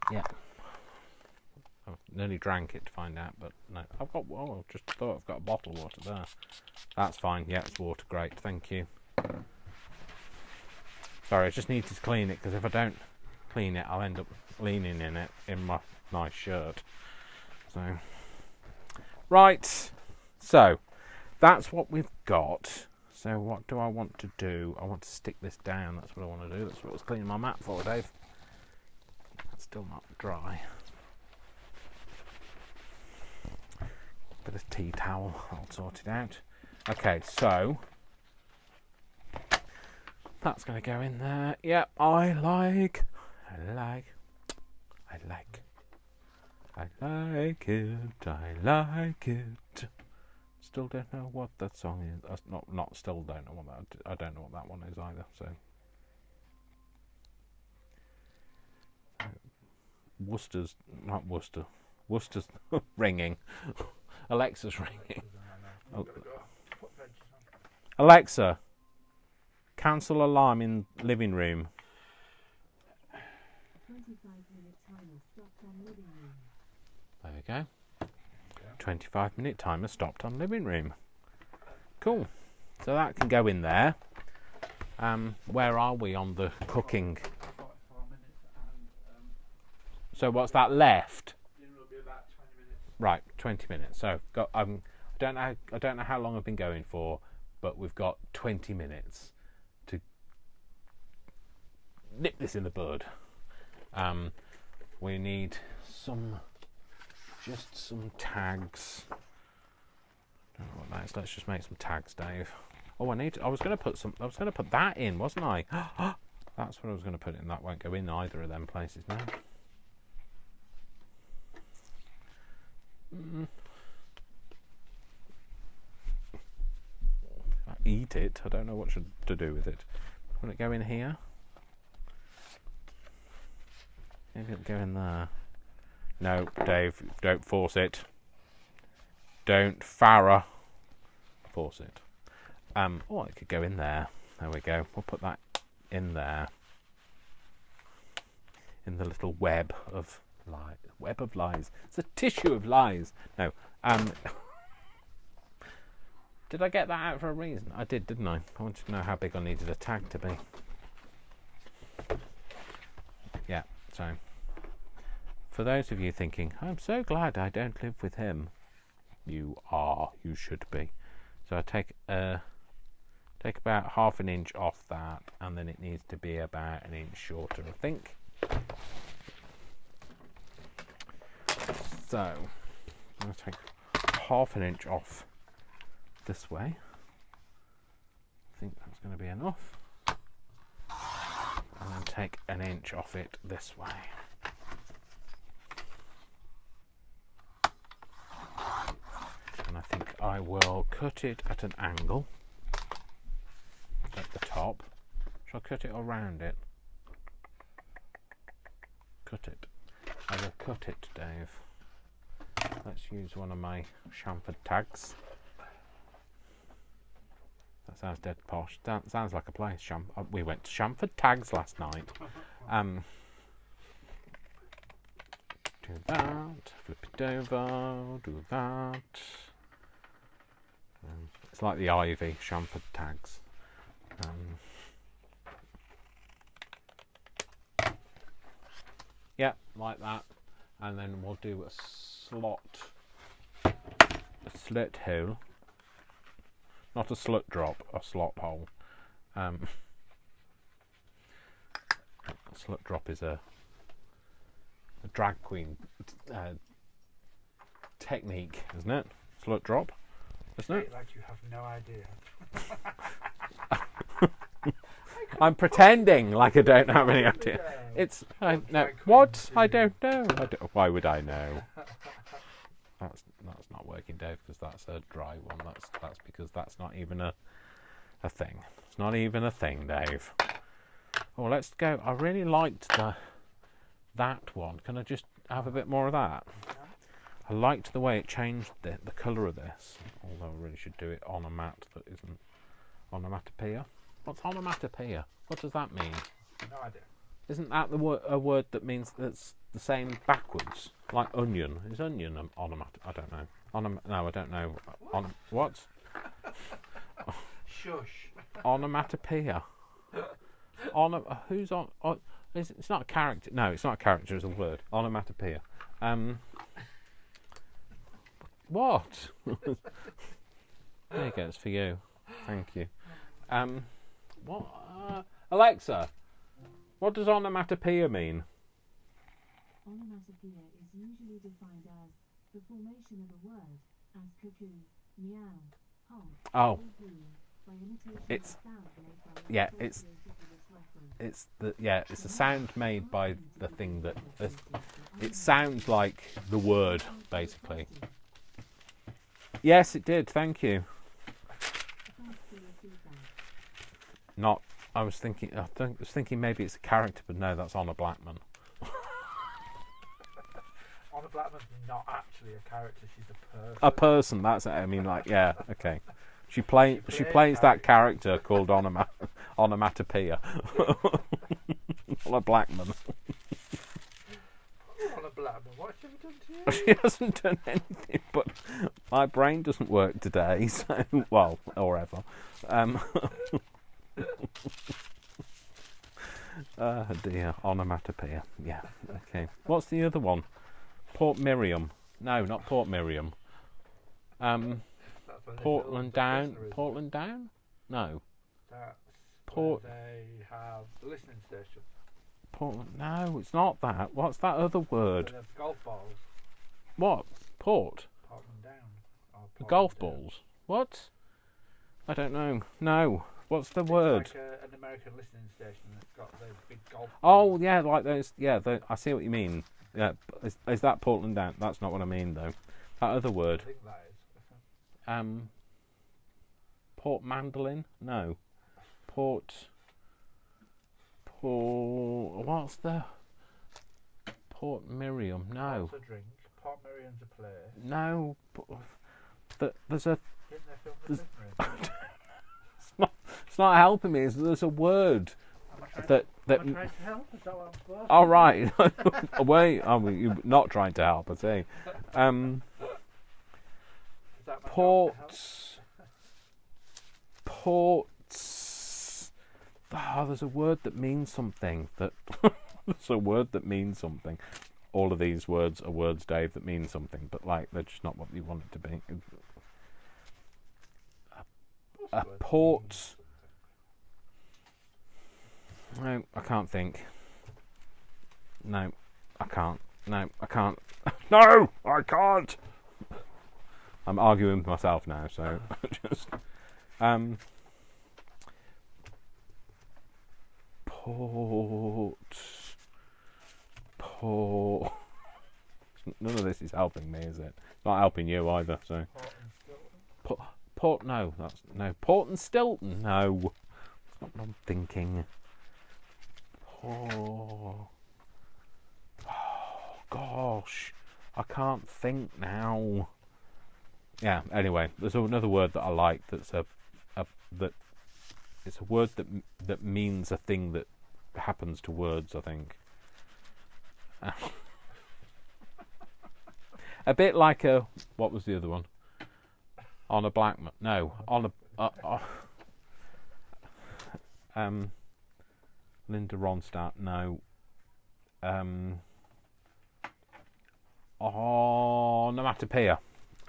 Speaker 1: Yeah. I nearly drank it to find out, but no. I've got. Oh, I just thought I've got a bottle of water there. That's fine. Yeah, it's water. Great. Thank you. Sorry, I just needed to clean it, because if I don't clean it, I'll end up leaning in it in my nice shirt. So, right. So, that's what we've got. So, what do I want to do? I want to stick this down. That's what I want to do. That's what I was cleaning my mat for, Dave. That's still not dry. Bit of tea towel. I'll sort it out. Okay, so that's going to go in there. Yep, I like it. Still don't know what that song is. Still don't know what that. I don't know what that one is either. So, Worcester's ringing. Alexa's ringing. Oh. Alexa, cancel alarm in living room.
Speaker 3: 25-minute timer stopped on living room.
Speaker 1: There we go. 25-minute timer stopped on living room. Cool. So that can go in there. Where are we on the cooking?
Speaker 2: 44 minutes and
Speaker 1: So what's that left?
Speaker 2: dinner will be about 20 minutes.
Speaker 1: Right, 20 minutes. So I don't know how long I've been going for, but we've got 20 minutes to nip this in the bud. We need just some tags. Don't know what that is. Let's just make some tags, Dave. Oh, I was going to put that in, wasn't I? That's what I was going to put in. That won't go in either of them places now. I eat it. I don't know what to do with it. Will it go in here? Maybe it'll go in there. No, Dave, don't force it. Don't Farrah force it. Oh, it could go in there. There we go. We'll put that in there. In the little web of lies. Web of lies. It's a tissue of lies. No. Did I get that out for a reason? I did, didn't I? I wanted to know how big I needed a tag to be. Yeah, so for those of you thinking, I'm so glad I don't live with him. You should be. So I take about half an inch off that, and then it needs to be about an inch shorter, I think. So I'm going to take half an inch off this way. I think that's going to be enough. And then take an inch off it this way. And I think I will cut it at an angle at the top. Shall I cut it around it? Cut it. I will cut it, Dave. Let's use one of my chamfered tags. That sounds dead posh. That sounds like a place. We went to Shamford Tags last night. Do that. Flip it over. Do that. It's like the Ivy, Shamford Tags. Yeah, like that. And then we'll do a slit hole. Not a slut drop, a slot hole. A slut drop is a drag queen technique, isn't it? Slut drop, isn't it?
Speaker 2: Like you have no idea.
Speaker 1: I'm pretending like I don't have any idea. It's no. What? I don't know. Why would I know? That's not working, Dave, because that's a dry one. That's because that's not even a thing. It's not even a thing, Dave. Oh, let's go. I really liked that one. Can I just have a bit more of that? I liked the way it changed the colour of this. Although I really should do it on a mat that isn't onomatopoeia. What's onomatopoeia? What does that mean?
Speaker 2: No idea.
Speaker 1: Isn't that a word that means that's the same backwards? Like onion. Is onion onomatopoeia? I don't know. No, I don't know. What?
Speaker 2: Shush.
Speaker 1: Onomatopoeia. Who's on? It's not a character. No, it's not a character. It's a word. Onomatopoeia. What? There you go. It's for you. Thank you. What? Alexa, what does onomatopoeia mean?
Speaker 3: Onomatopoeia is usually defined as the formation of a word, as cuckoo, meow, honk,
Speaker 1: Oh,
Speaker 3: or boo, by imitation
Speaker 1: It's-
Speaker 3: of sound made by
Speaker 1: yeah,
Speaker 3: the
Speaker 1: it's-
Speaker 3: reference.
Speaker 1: it's a sound made by the thing that it sounds like the word, basically. Yes, it did. Thank you.
Speaker 3: Thanks for your feedback.
Speaker 1: Not. I was thinking maybe it's a character, but no, that's Honor Blackman.
Speaker 2: Honor Blackman's not actually a character, she's a person.
Speaker 1: A person. That's it. I mean, like, yeah, okay. She plays that character called Onomatopoeia. Honor Blackman.
Speaker 2: Honor Blackman, what's she ever done to you?
Speaker 1: She hasn't done anything, but my brain doesn't work today. So, well, or ever. Dear, onomatopoeia. Yeah, okay. What's the other one? Port Miriam. No, not Port Miriam.
Speaker 2: That's when they
Speaker 1: Portland
Speaker 2: build the
Speaker 1: Down.
Speaker 2: prisoner, isn't it?
Speaker 1: Portland Down? No.
Speaker 2: That's
Speaker 1: Port-
Speaker 2: where they have the listening station.
Speaker 1: Portland. No, it's not that. What's that other word?
Speaker 2: They have golf balls.
Speaker 1: What? Port?
Speaker 2: Portland Down. Or
Speaker 1: The
Speaker 2: Portland
Speaker 1: golf
Speaker 2: Down.
Speaker 1: balls? What? I don't know. No. What's the
Speaker 2: It's
Speaker 1: word?
Speaker 2: like an American listening station that's got the big golf
Speaker 1: Oh,
Speaker 2: balls.
Speaker 1: yeah, like those. Yeah, I see what you mean. Yeah, is that Portland Down? That's not what I mean, though. That other
Speaker 2: I
Speaker 1: word.
Speaker 2: think that is.
Speaker 1: Port Mandolin? No. Port. What's the. Port Miriam? No.
Speaker 2: Port's a drink. Port Miriam's a place.
Speaker 1: No. There's a.
Speaker 2: Didn't they film the prisoner in?
Speaker 1: It's not helping me. There's a word
Speaker 2: Am I trying
Speaker 1: that.
Speaker 2: am I trying to help? Is that what I'm supposed to
Speaker 1: Oh
Speaker 2: do?
Speaker 1: right. Wait. Oh, you're not trying to help. I see.
Speaker 2: Is that my job to help?
Speaker 1: Ports. Oh, there's a word that means something. There's a word that means something. All of these words are words, Dave, that mean something, but like they're just not what you want it to be. A port. No, I can't think. No, I can't. No, I can't. No, I can't. I'm arguing with myself now, so just port. None of this is helping me, is it? It's not helping you either. So Port. No, that's no. Port and Stilton. No, it's not what I'm thinking. Oh gosh, I can't think now. Yeah. Anyway, there's another word that I like. That's a that it's a word that means a thing that happens to words, I think. A bit like what was the other one? On a Blackman. No, on a Linda Ronstadt. No. Onomatopoeia.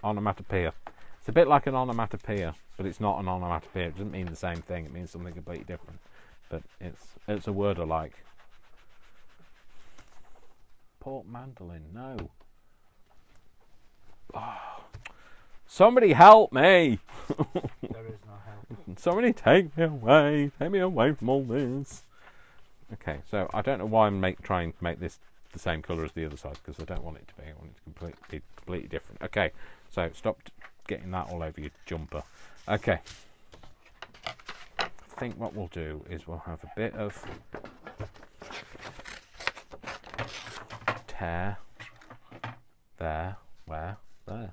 Speaker 1: Onomatopoeia. It's a bit like an onomatopoeia, but it's not an onomatopoeia. It doesn't mean the same thing. It means something completely different. But it's a word alike. Port mandolin. No. Oh, somebody help me!
Speaker 2: There is no help.
Speaker 1: Somebody take me away from all this. Okay, so I don't know why I'm trying to make this the same colour as the other side, because I don't want it to be. I want it to be completely different. Okay, so stop getting that all over your jumper. Okay. I think what we'll do is we'll have a bit of tear there. Where? There.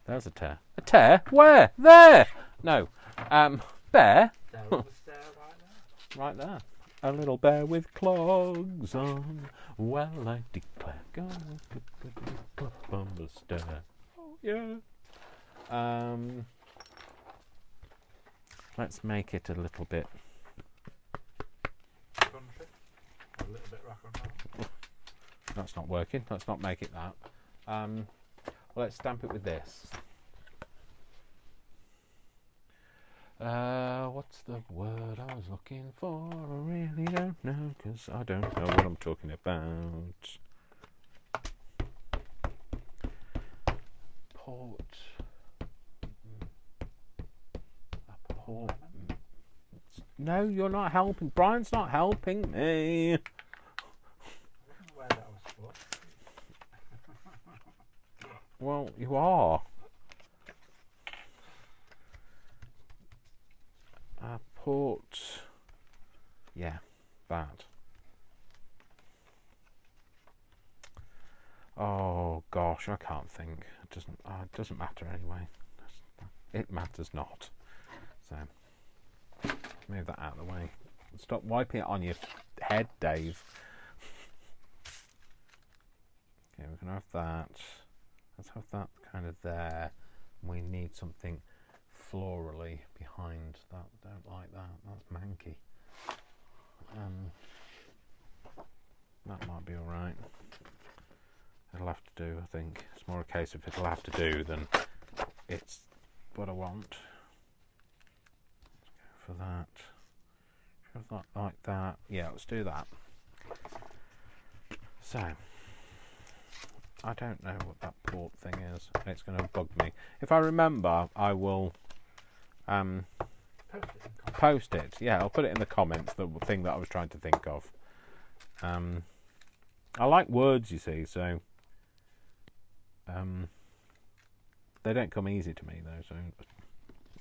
Speaker 1: There's a tear. A tear? Where? There! No. Bear?
Speaker 2: There was a stair right there.
Speaker 1: Right there. A little bear with clogs on. Well, I declare. Go up on the stair. Oh, yeah. Let's make it a little bit.
Speaker 2: Country. A little bit rock and roll.
Speaker 1: That's not working. Let's not make it that. Well, let's stamp it with this. What's the word I was looking for? I really don't know, because I don't know what I'm talking about. Port. A port. No, you're not helping. Brian's not helping me.
Speaker 2: I don't know where that was for.
Speaker 1: Well, you are. Port. Yeah, bad. Oh gosh, I can't think. It doesn't matter anyway. It matters not. So move that out of the way. Stop wiping it on your head, Dave. Okay, we can have that. Let's have that kind of there. We need something florally behind that. Don't like that. That's manky. That might be alright. It'll have to do, I think. It's more a case of it'll have to do than it's what I want. Let's go for that. Have that like that. Yeah, let's do that. So I don't know what that port thing is. It's going to bug me. If I remember, I will post it. Yeah, I'll put it in the comments, the thing that I was trying to think of. I like words, you see, so they don't come easy to me, though. So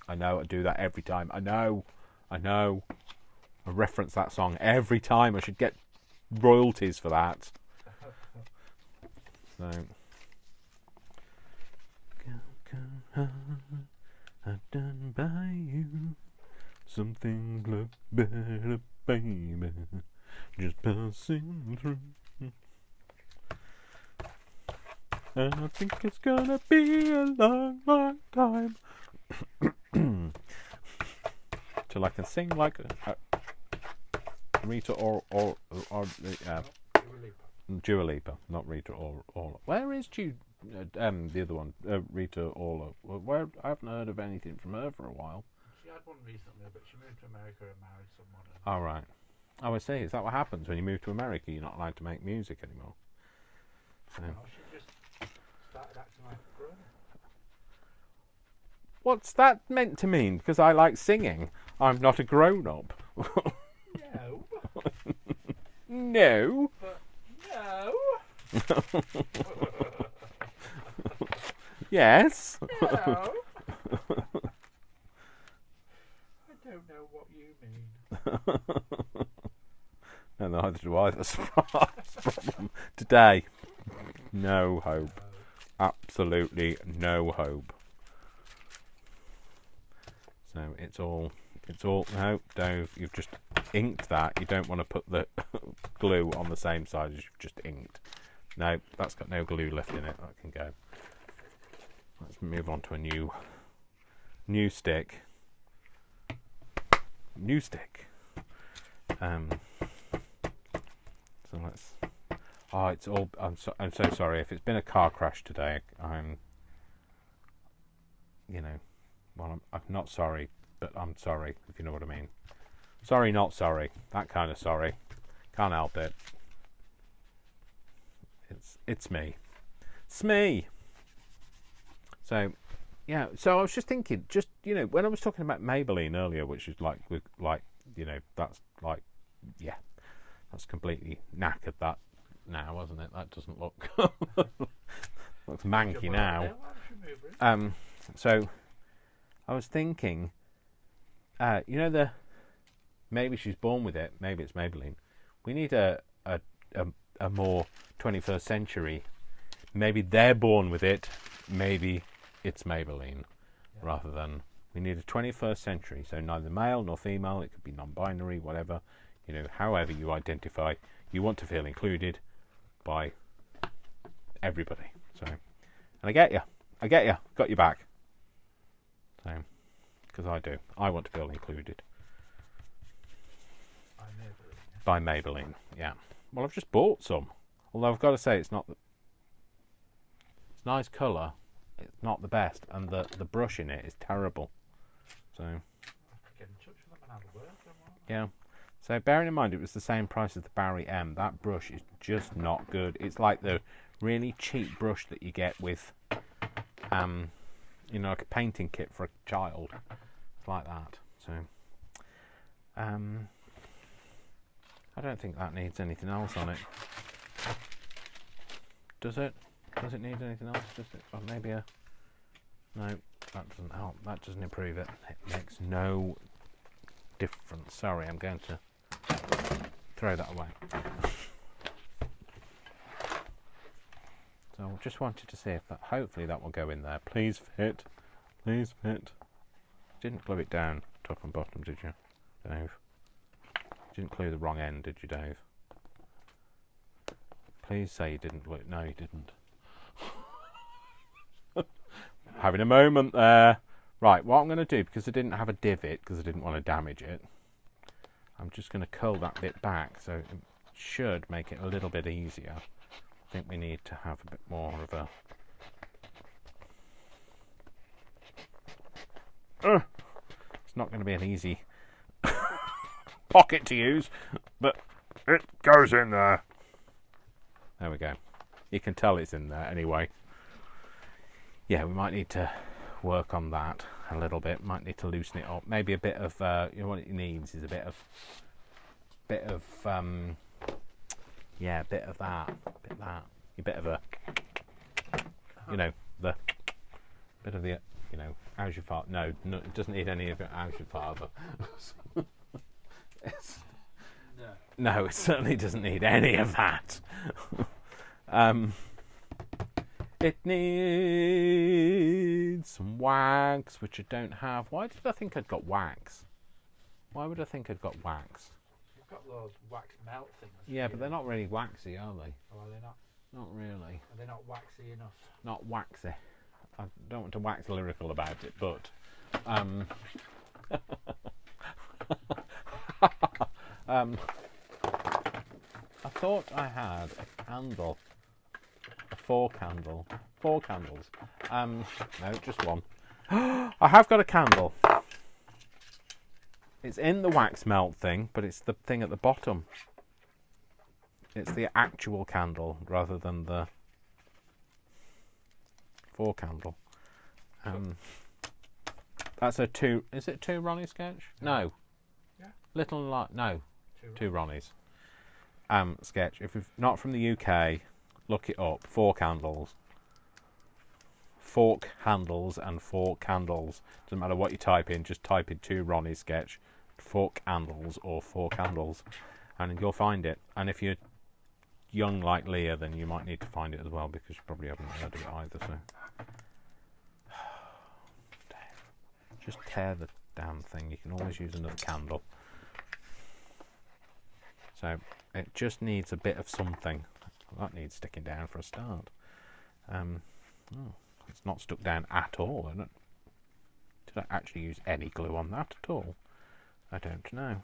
Speaker 1: I know I do that every time. I know. I reference that song every time. I should get royalties for that. So I've done by you something look better, baby, just passing through. And I think it's gonna be a long, long time till I can sing like Rita or Dua Lipa, not Rita or where is the other one, Rita Ora? Where I haven't heard of anything from her for a while.
Speaker 2: She had one recently, but she moved to America and married someone.
Speaker 1: All right. Oh, I see. Is that what happens when you move to America? You're not allowed to make music anymore. So.
Speaker 2: No, she just started acting like a grown.
Speaker 1: What's that meant to mean? Because I like singing, I'm not a grown-up.
Speaker 2: No.
Speaker 1: No.
Speaker 2: But no.
Speaker 1: Yes.
Speaker 2: No. I don't know what you mean.
Speaker 1: No, neither do I. That's the problem. Today, no hope. Absolutely no hope. So it's all. No, Dove, you've just inked that. You don't want to put the glue on the same side as you've just inked. No, that's got no glue left in it. That can go. Let's move on to a new stick. New stick. So let's. Oh, it's all. I'm so sorry if it's been a car crash today. Well, I'm not sorry, but I'm sorry if you know what I mean. Sorry, not sorry. That kind of sorry. Can't help it. It's me. It's me. So, yeah. So I was just thinking, when I was talking about Maybelline earlier, which is that's like, yeah, that's completely knackered that now, wasn't it? That doesn't look looks manky now. So I was thinking, maybe she's born with it. Maybe it's Maybelline. We need a more 21st century. Maybe they're born with it. Maybe it's Maybelline, rather than we need a 21st century. So neither male nor female. It could be non-binary, whatever. However you identify, you want to feel included by everybody. So, and I get you. Got your back. So, because I do. I want to feel included. By Maybelline, yeah. Well, I've just bought some. Although I've got to say, it's nice colour. It's not the best, and the brush in it is terrible. So, yeah. So bearing in mind it was the same price as the Barry M, that brush is just not good. It's like the really cheap brush that you get with, like a painting kit for a child. It's like that. So, I don't think that needs anything else on it. Does it? Does it need anything else? Does it? Or maybe a... No, that doesn't help. That doesn't improve it. It makes no difference. Sorry, I'm going to throw that away. So I just wanted to see if that... Hopefully that will go in there. Please fit. Please fit. Didn't glue it down top and bottom, did you, Dave? Didn't glue the wrong end, did you, Dave? Please say you didn't glue it. No, you didn't. Having a moment there. Right, what I'm going to do, because I didn't have a divot, because I didn't want to damage it, I'm just going to curl that bit back, so it should make it a little bit easier. I think we need to have a bit more of a... It's not going to be an easy pocket to use, but it goes in there. There we go. You can tell it's in there anyway. Yeah, we might need to work on that a little bit. Might need to loosen it up. Maybe a bit of what it needs is a bit of that, a bit of a, the bit of the, how's your father? No, it doesn't need any of it. How's your father? No, it certainly doesn't need any of that. It needs some wax, which I don't have. Why did I think I'd got wax? Why would I think I'd got wax?
Speaker 2: You've got those wax melt things.
Speaker 1: Yeah, but they're not really waxy, are they?
Speaker 2: Oh, are they not?
Speaker 1: Not really.
Speaker 2: Are they not waxy enough?
Speaker 1: Not waxy. I don't want to wax lyrical about it, but I thought I had a candle. Four candles. No, just one. I have got a candle. It's in the wax melt thing, but it's the thing at the bottom. It's the actual candle rather than the 4 candle. That's a 2. Is it 2 Ronnie sketch? No.
Speaker 2: Yeah.
Speaker 1: Little Light. No. 2 Ronnies. Sketch. If you're not from the UK, look it up. 4 candles. Fork handles and 4 candles. Doesn't matter what you type in, just type in 2 Ronnie sketch, fork handles or 4 candles, and you'll find it. And if you're young like Leah, then you might need to find it as well, because you probably haven't heard of it either. So just tear the damn thing. You can always use another candle. So it just needs a bit of something. That needs sticking down for a start. It's not stuck down at all. Did I actually use any glue on that at all? I don't know.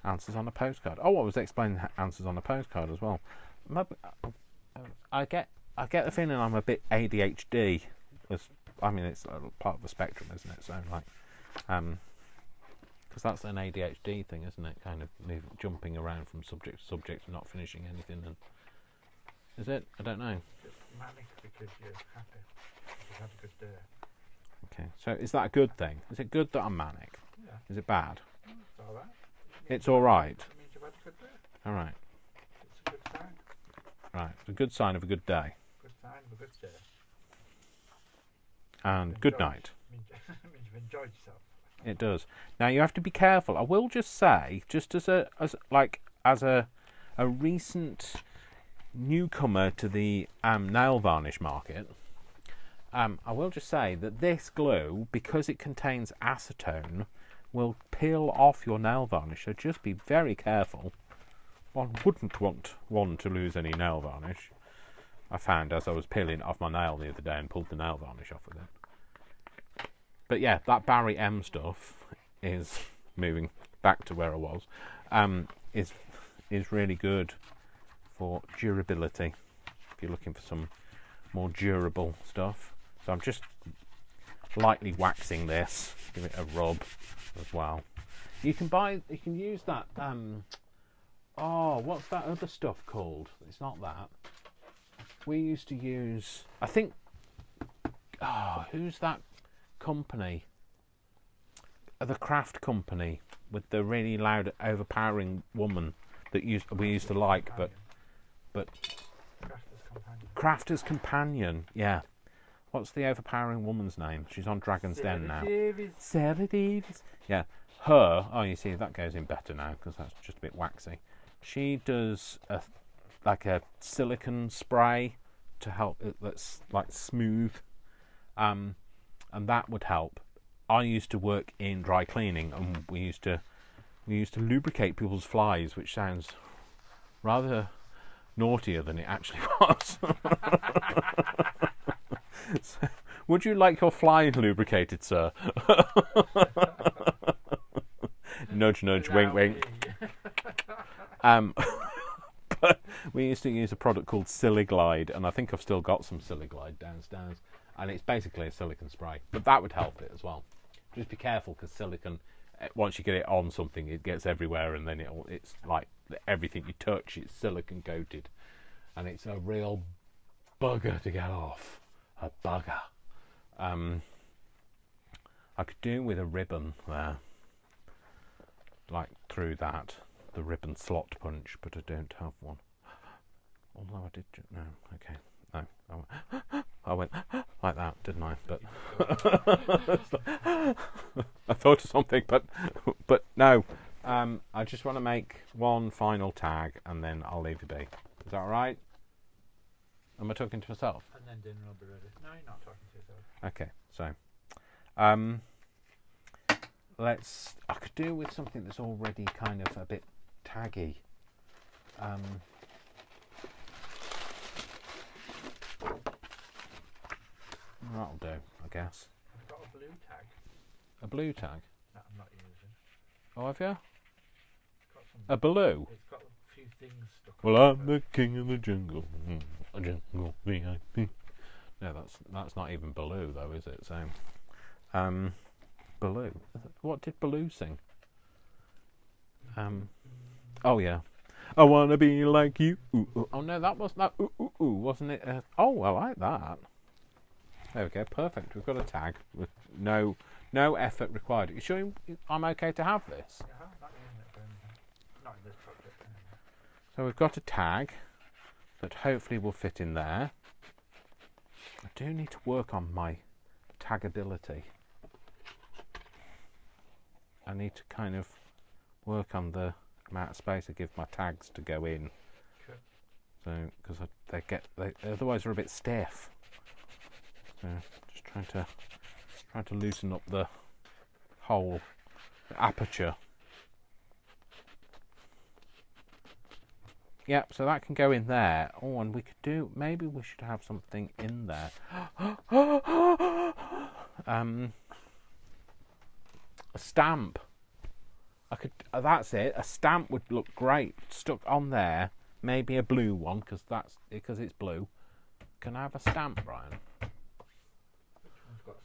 Speaker 1: Answers on a postcard. Oh, I was explaining answers on a postcard as well. I get the feeling I'm a bit ADHD. I mean, it's part of the spectrum, isn't it? So like, because that's an ADHD thing, isn't it? Kind of jumping around from subject to subject and not finishing anything. And is it? I don't know.
Speaker 2: It's manic because you're happy. You've had a good day.
Speaker 1: Okay, so is that a good thing? Is it good that I'm manic?
Speaker 2: Yeah.
Speaker 1: Is it bad?
Speaker 2: It's all right.
Speaker 1: It's all right.
Speaker 2: It means you've had a good day.
Speaker 1: All right.
Speaker 2: It's a good sign.
Speaker 1: Right. It's a good sign of a good day.
Speaker 2: Good sign of a good day.
Speaker 1: And good night.
Speaker 2: It means you've enjoyed yourself.
Speaker 1: It does. Now you have to be careful. I will just say, just as a recent newcomer to the nail varnish market, I will just say that this glue, because it contains acetone, will peel off your nail varnish. So just be very careful. One wouldn't want one to lose any nail varnish. I found as I was peeling off my nail the other day and pulled the nail varnish off with it. But yeah, that Barry M stuff is moving back to where I was. Is really good for durability. If you're looking for some more durable stuff, so I'm just lightly waxing this. Give it a rub as well. You can use that. What's that other stuff called? It's not that. We used to use. I think. Who's that company? The craft company with the really loud, overpowering woman that we used to like, but Crafter's Companion. Yeah. What's the overpowering woman's name? She's on Dragon's Den now. Sarah Davies. Yeah. Her. Oh, you see, that goes in better now because that's just a bit waxy. She does a silicone spray to help it. That's like smooth, and that would help. I used to work in dry cleaning, and we used to lubricate people's flies, which sounds rather naughtier than it actually was. So, would you like your fly lubricated, sir? Nudge, nudge, wink, wink. But we used to use a product called Siliglide, and I think I've still got some Siliglide downstairs, and it's basically a silicone spray, but that would help it as well. Just be careful, because silicone, once you get it on something, it gets everywhere, and then it's like everything you touch, it's silicone coated, and it's a real bugger to get off. A bugger. I could do with a ribbon there, like through that, the ribbon slot punch, but I don't have one. Although I did, no, okay, no, I went like that, didn't I? But I thought of something, but no. I just want to make one final tag, and then I'll leave you be. Is that all right? Am I talking to myself?
Speaker 2: And then dinner will be ready. No, you're not talking to yourself.
Speaker 1: Okay, so I could do with something that's already kind of a bit taggy. That'll do, I guess.
Speaker 2: I've got a blue tag.
Speaker 1: A blue tag?
Speaker 2: That I'm not using.
Speaker 1: Oh, have you?
Speaker 2: It's got some,
Speaker 1: A blue?
Speaker 2: It's got a few things stuck
Speaker 1: Well,
Speaker 2: on
Speaker 1: I'm the king of the jungle. A jungle VIP. No, that's not even Baloo though, is it? So, Baloo. What did Baloo sing? Oh yeah. I wanna be like you. Ooh, ooh. Oh no, that was that. Ooh, ooh, ooh, wasn't it? Oh, I like that. There we go. Perfect. We've got a tag with no effort required. You sure I'm okay to have this?
Speaker 2: Yeah, not using it for anything. Not in this project anyway.
Speaker 1: So we've got a tag that hopefully will fit in there. I do need to work on my tagability. I need to kind of work on the amount of space I give my tags to go in.
Speaker 2: Sure.
Speaker 1: So, because they otherwise they're a bit stiff. So, just trying to loosen up the hole, aperture. Yep, so that can go in there. Oh, and we could do, maybe we should have something in there. A stamp. I could. That's it. A stamp would look great stuck on there. Maybe a blue one because it's blue. Can I have a stamp, Brian?
Speaker 2: Which one's got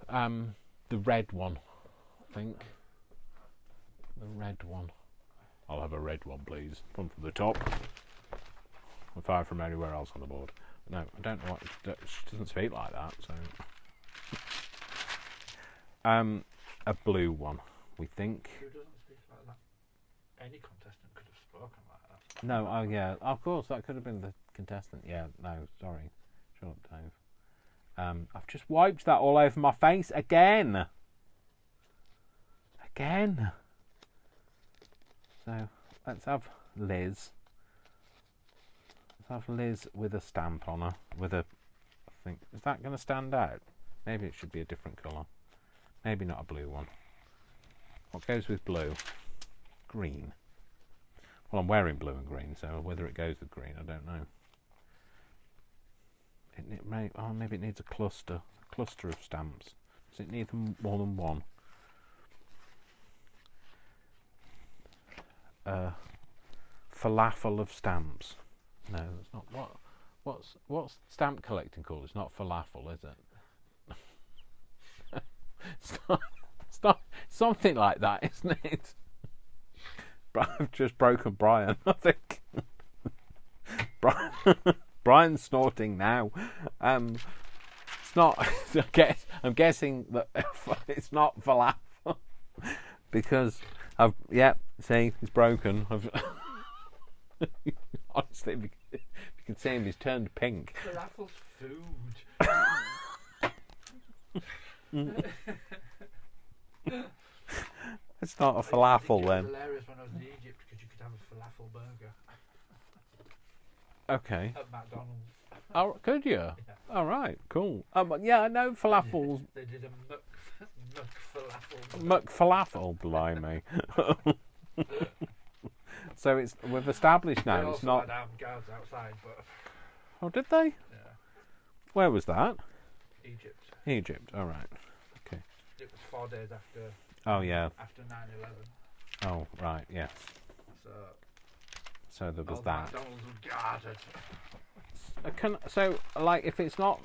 Speaker 2: stamps?
Speaker 1: The red one, I think. The red one. I'll have a red one, please. One from the top. And 5 from anywhere else on the board. No, I don't know what. She doesn't speak like that, so. A blue one, we think.
Speaker 2: Who doesn't speak like that? Any contestant could have spoken like that.
Speaker 1: No, oh yeah, of course, that could have been the contestant. Yeah, no, sorry. Shut up, Dave. I've just wiped that all over my face again. Again. So, let's have Liz. Let's have Liz with a stamp on her. With a, I think, is that going to stand out? Maybe it should be a different colour. Maybe not a blue one. What goes with blue? Green. Well, I'm wearing blue and green, so whether it goes with green, I don't know. Maybe it needs a cluster of stamps. Does it need more than one? Falafel of stamps. No, that's not. What's stamp collecting called? It's not falafel, is it? It's not something like that, isn't it? I've just broken Brian, I think. Brian's snorting now. It's not. I'm guessing that it's not falafel because see, he's broken. Honestly, if you can see him, he's turned pink.
Speaker 2: Falafel's food.
Speaker 1: It's not a falafel then.
Speaker 2: It was hilarious when I was in Egypt because you could have a falafel burger
Speaker 1: Okay.
Speaker 2: at McDonald's.
Speaker 1: Oh, could you?
Speaker 2: Yeah.
Speaker 1: All right, cool. Yeah, I know falafels.
Speaker 2: They did a falafel.
Speaker 1: McFalafel, blimey. So we've established
Speaker 2: They
Speaker 1: now it's
Speaker 2: also
Speaker 1: not.
Speaker 2: had armed guards outside, but
Speaker 1: Oh, did they?
Speaker 2: yeah,
Speaker 1: Where was that?
Speaker 2: Egypt.
Speaker 1: Egypt. All right. Okay.
Speaker 2: It was 4 days after
Speaker 1: Oh yeah.
Speaker 2: 9/11.
Speaker 1: Oh right. Yes. So there was
Speaker 2: all
Speaker 1: that.
Speaker 2: the McDonald's were guarded.
Speaker 1: So like if it's not,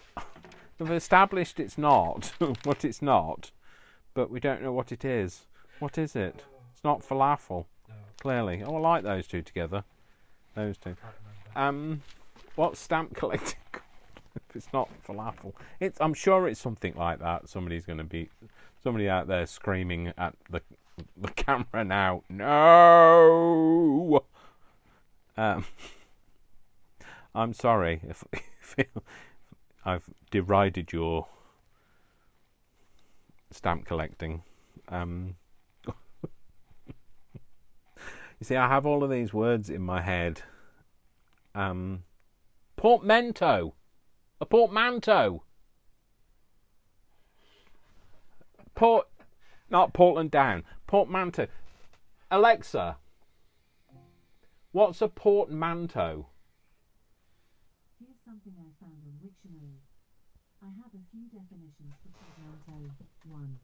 Speaker 1: we've established it's not what it's not, but we don't know what it is. What is it? It's not falafel.
Speaker 2: No,
Speaker 1: Clearly. Oh, I like those two together. Those two.
Speaker 2: I can't remember.
Speaker 1: What's stamp collecting? If it's not falafel, I'm sure it's something like that. Somebody out there screaming at the camera now. No. I'm sorry if I've derided your stamp collecting. You see, I have all of these words in my head. Portmanteau. A portmanteau. Not Portland down. Portmanteau. Alexa, what's a portmanteau?
Speaker 3: Here's something I found on Wiktionary. I have a few definitions for portmanteau. 1.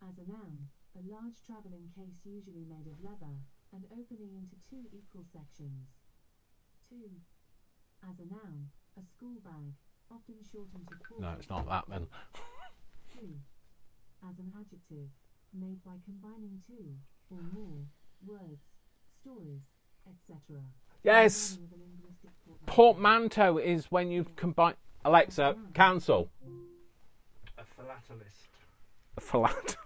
Speaker 3: As a noun, a large travelling case usually made of leather, and opening into 2 equal sections. 2. As a noun, a school bag, often shortened to port.
Speaker 1: No, it's not that then.
Speaker 3: 2. As an adjective, made by combining 2 or more words, stories, etc.
Speaker 1: Yes. Portmanteau is when you combine. Alexa, cancel.
Speaker 2: A philatelist.
Speaker 1: A philatelist.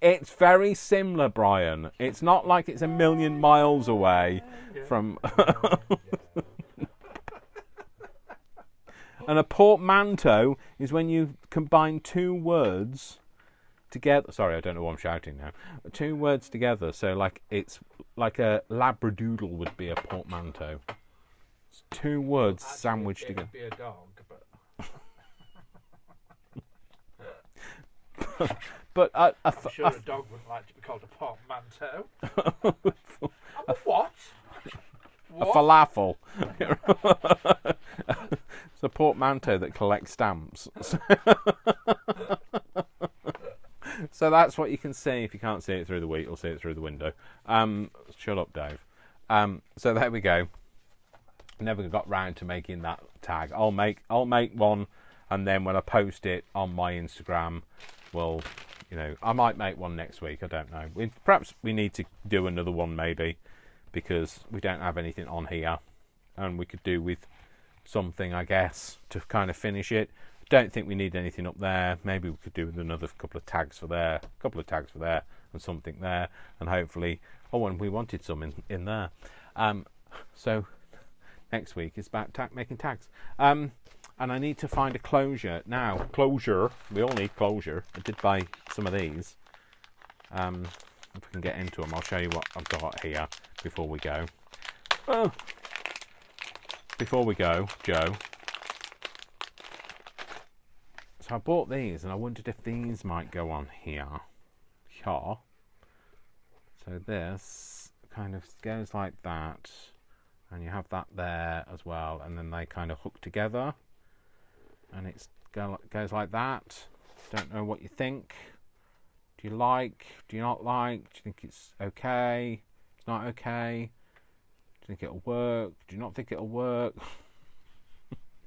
Speaker 1: It's very similar, Brian. It's not like it's a million miles away from. And a portmanteau is when you combine 2 words together. Sorry, I don't know why I'm shouting now. 2 words together, so like it's like a labradoodle would be a portmanteau. It's 2 words sandwiched
Speaker 2: it
Speaker 1: together.
Speaker 2: Would be a dog, but
Speaker 1: But
Speaker 2: I'm sure a dog wouldn't like to be called a portmanteau. A what?
Speaker 1: a falafel. It's a portmanteau that collects stamps. So that's what you can see. If you can't see it through the wheat, you'll see it through the window. Shut up, Dave. So there we go. Never got round to making that tag. I'll make one, and then when I post it on my Instagram, well, I might make one next week. I don't know. Perhaps we need to do another one, maybe, because we don't have anything on here, and we could do with something, I guess, to kind of finish it. Don't think we need anything up there. Maybe we could do with another couple of tags for there, and something there, and hopefully, and we wanted some in there. So next week is about making tags. And I need to find a closure now. Closure. We all need closure. I did buy some of these. If I can get into them, I'll show you what I've got here before we go. Oh. Before we go, Joe. So I bought these, and I wondered if these might go on here. So this kind of goes like that, and you have that there as well, and then they kind of hook together, and it goes like that. Don't know what you think. Do you like? Do you not like? Do you think it's okay? It's not okay? Do you think it'll work? Do you not think it'll work?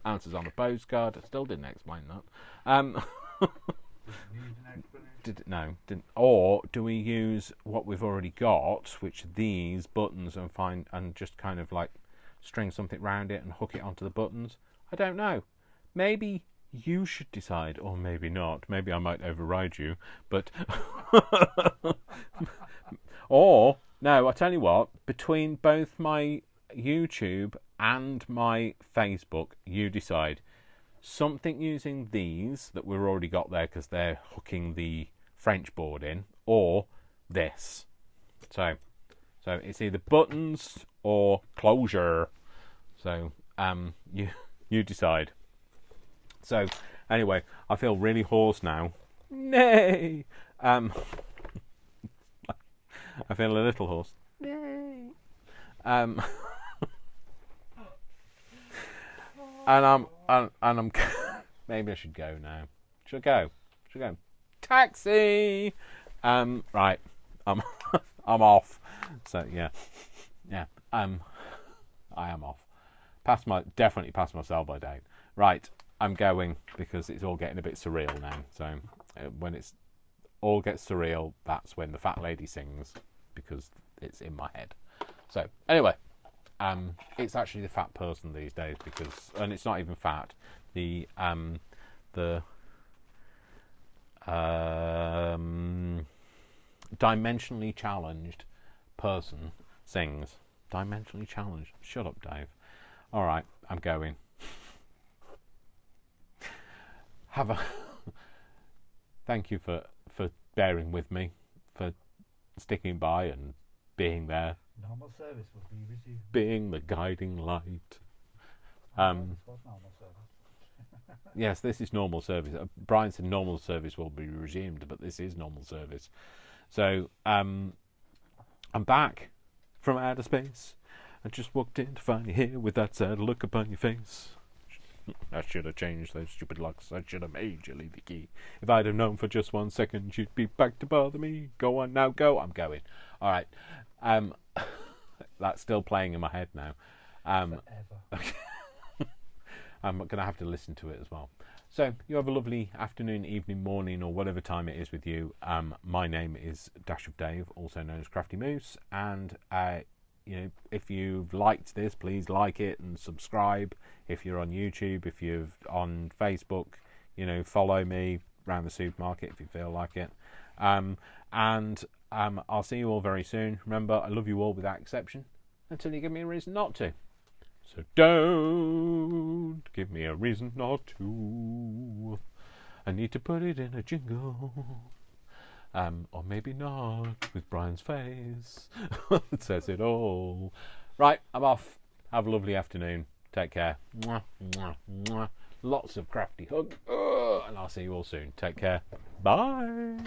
Speaker 1: Answers on a postcard. I still didn't explain that. Didn't. Or do we use what we've already got, which are these buttons, and just kind of like string something round it and hook it onto the buttons? I don't know. Maybe you should decide, or maybe not. Maybe I might override you, but or no, I tell you what. Between both my YouTube and my Facebook, you decide. Something using these that we've already got there because they're hooking the French board in, or this. So it's either buttons or closure. So you decide. So anyway, I feel really hoarse now. Nay. I feel a little hoarse. Nay. And I'm maybe I should go now. Should I go? Taxi. Right. I'm off. So yeah. I am off. Definitely past my sell-by date. Right. I'm going because it's all getting a bit surreal now. So when it's all gets surreal, that's when the fat lady sings, because it's in my head. So anyway. It's actually the fat person these days, and it's not even fat. The dimensionally challenged person sings. Dimensionally challenged. Shut up, Dave. All right, I'm going. Thank you for bearing with me, for sticking by and being there.
Speaker 2: Normal service will be resumed.
Speaker 1: Being the guiding light.
Speaker 2: Normal service.
Speaker 1: Yes, this is normal service. Brian said normal service will be resumed, but this is normal service. So I'm back from outer space. I just walked in to find you here with that sad look upon your face. I should have changed those stupid locks. I should have made you leave the key. If I'd have known for just 1 second you'd be back to bother me. Go on now, go. I'm going. All right. That's still playing in my head now.
Speaker 2: Forever.
Speaker 1: I'm going to have to listen to it as well. So you have a lovely afternoon, evening, morning, or whatever time it is with you. My name is Dash of Dave, also known as Crafty Moose, and if you've liked this, please like it and subscribe. If you're on YouTube, if you're on Facebook, follow me around the supermarket if you feel like it. I'll see you all very soon. Remember, I love you all without exception, until you give me a reason not to. So don't give me a reason not to. I need to put it in a jingle. Or maybe not, with Brian's face. It says it all. Right, I'm off. Have a lovely afternoon. Take care. Mwah, mwah, mwah. Lots of crafty hugs. And I'll see you all soon. Take care.
Speaker 4: Bye.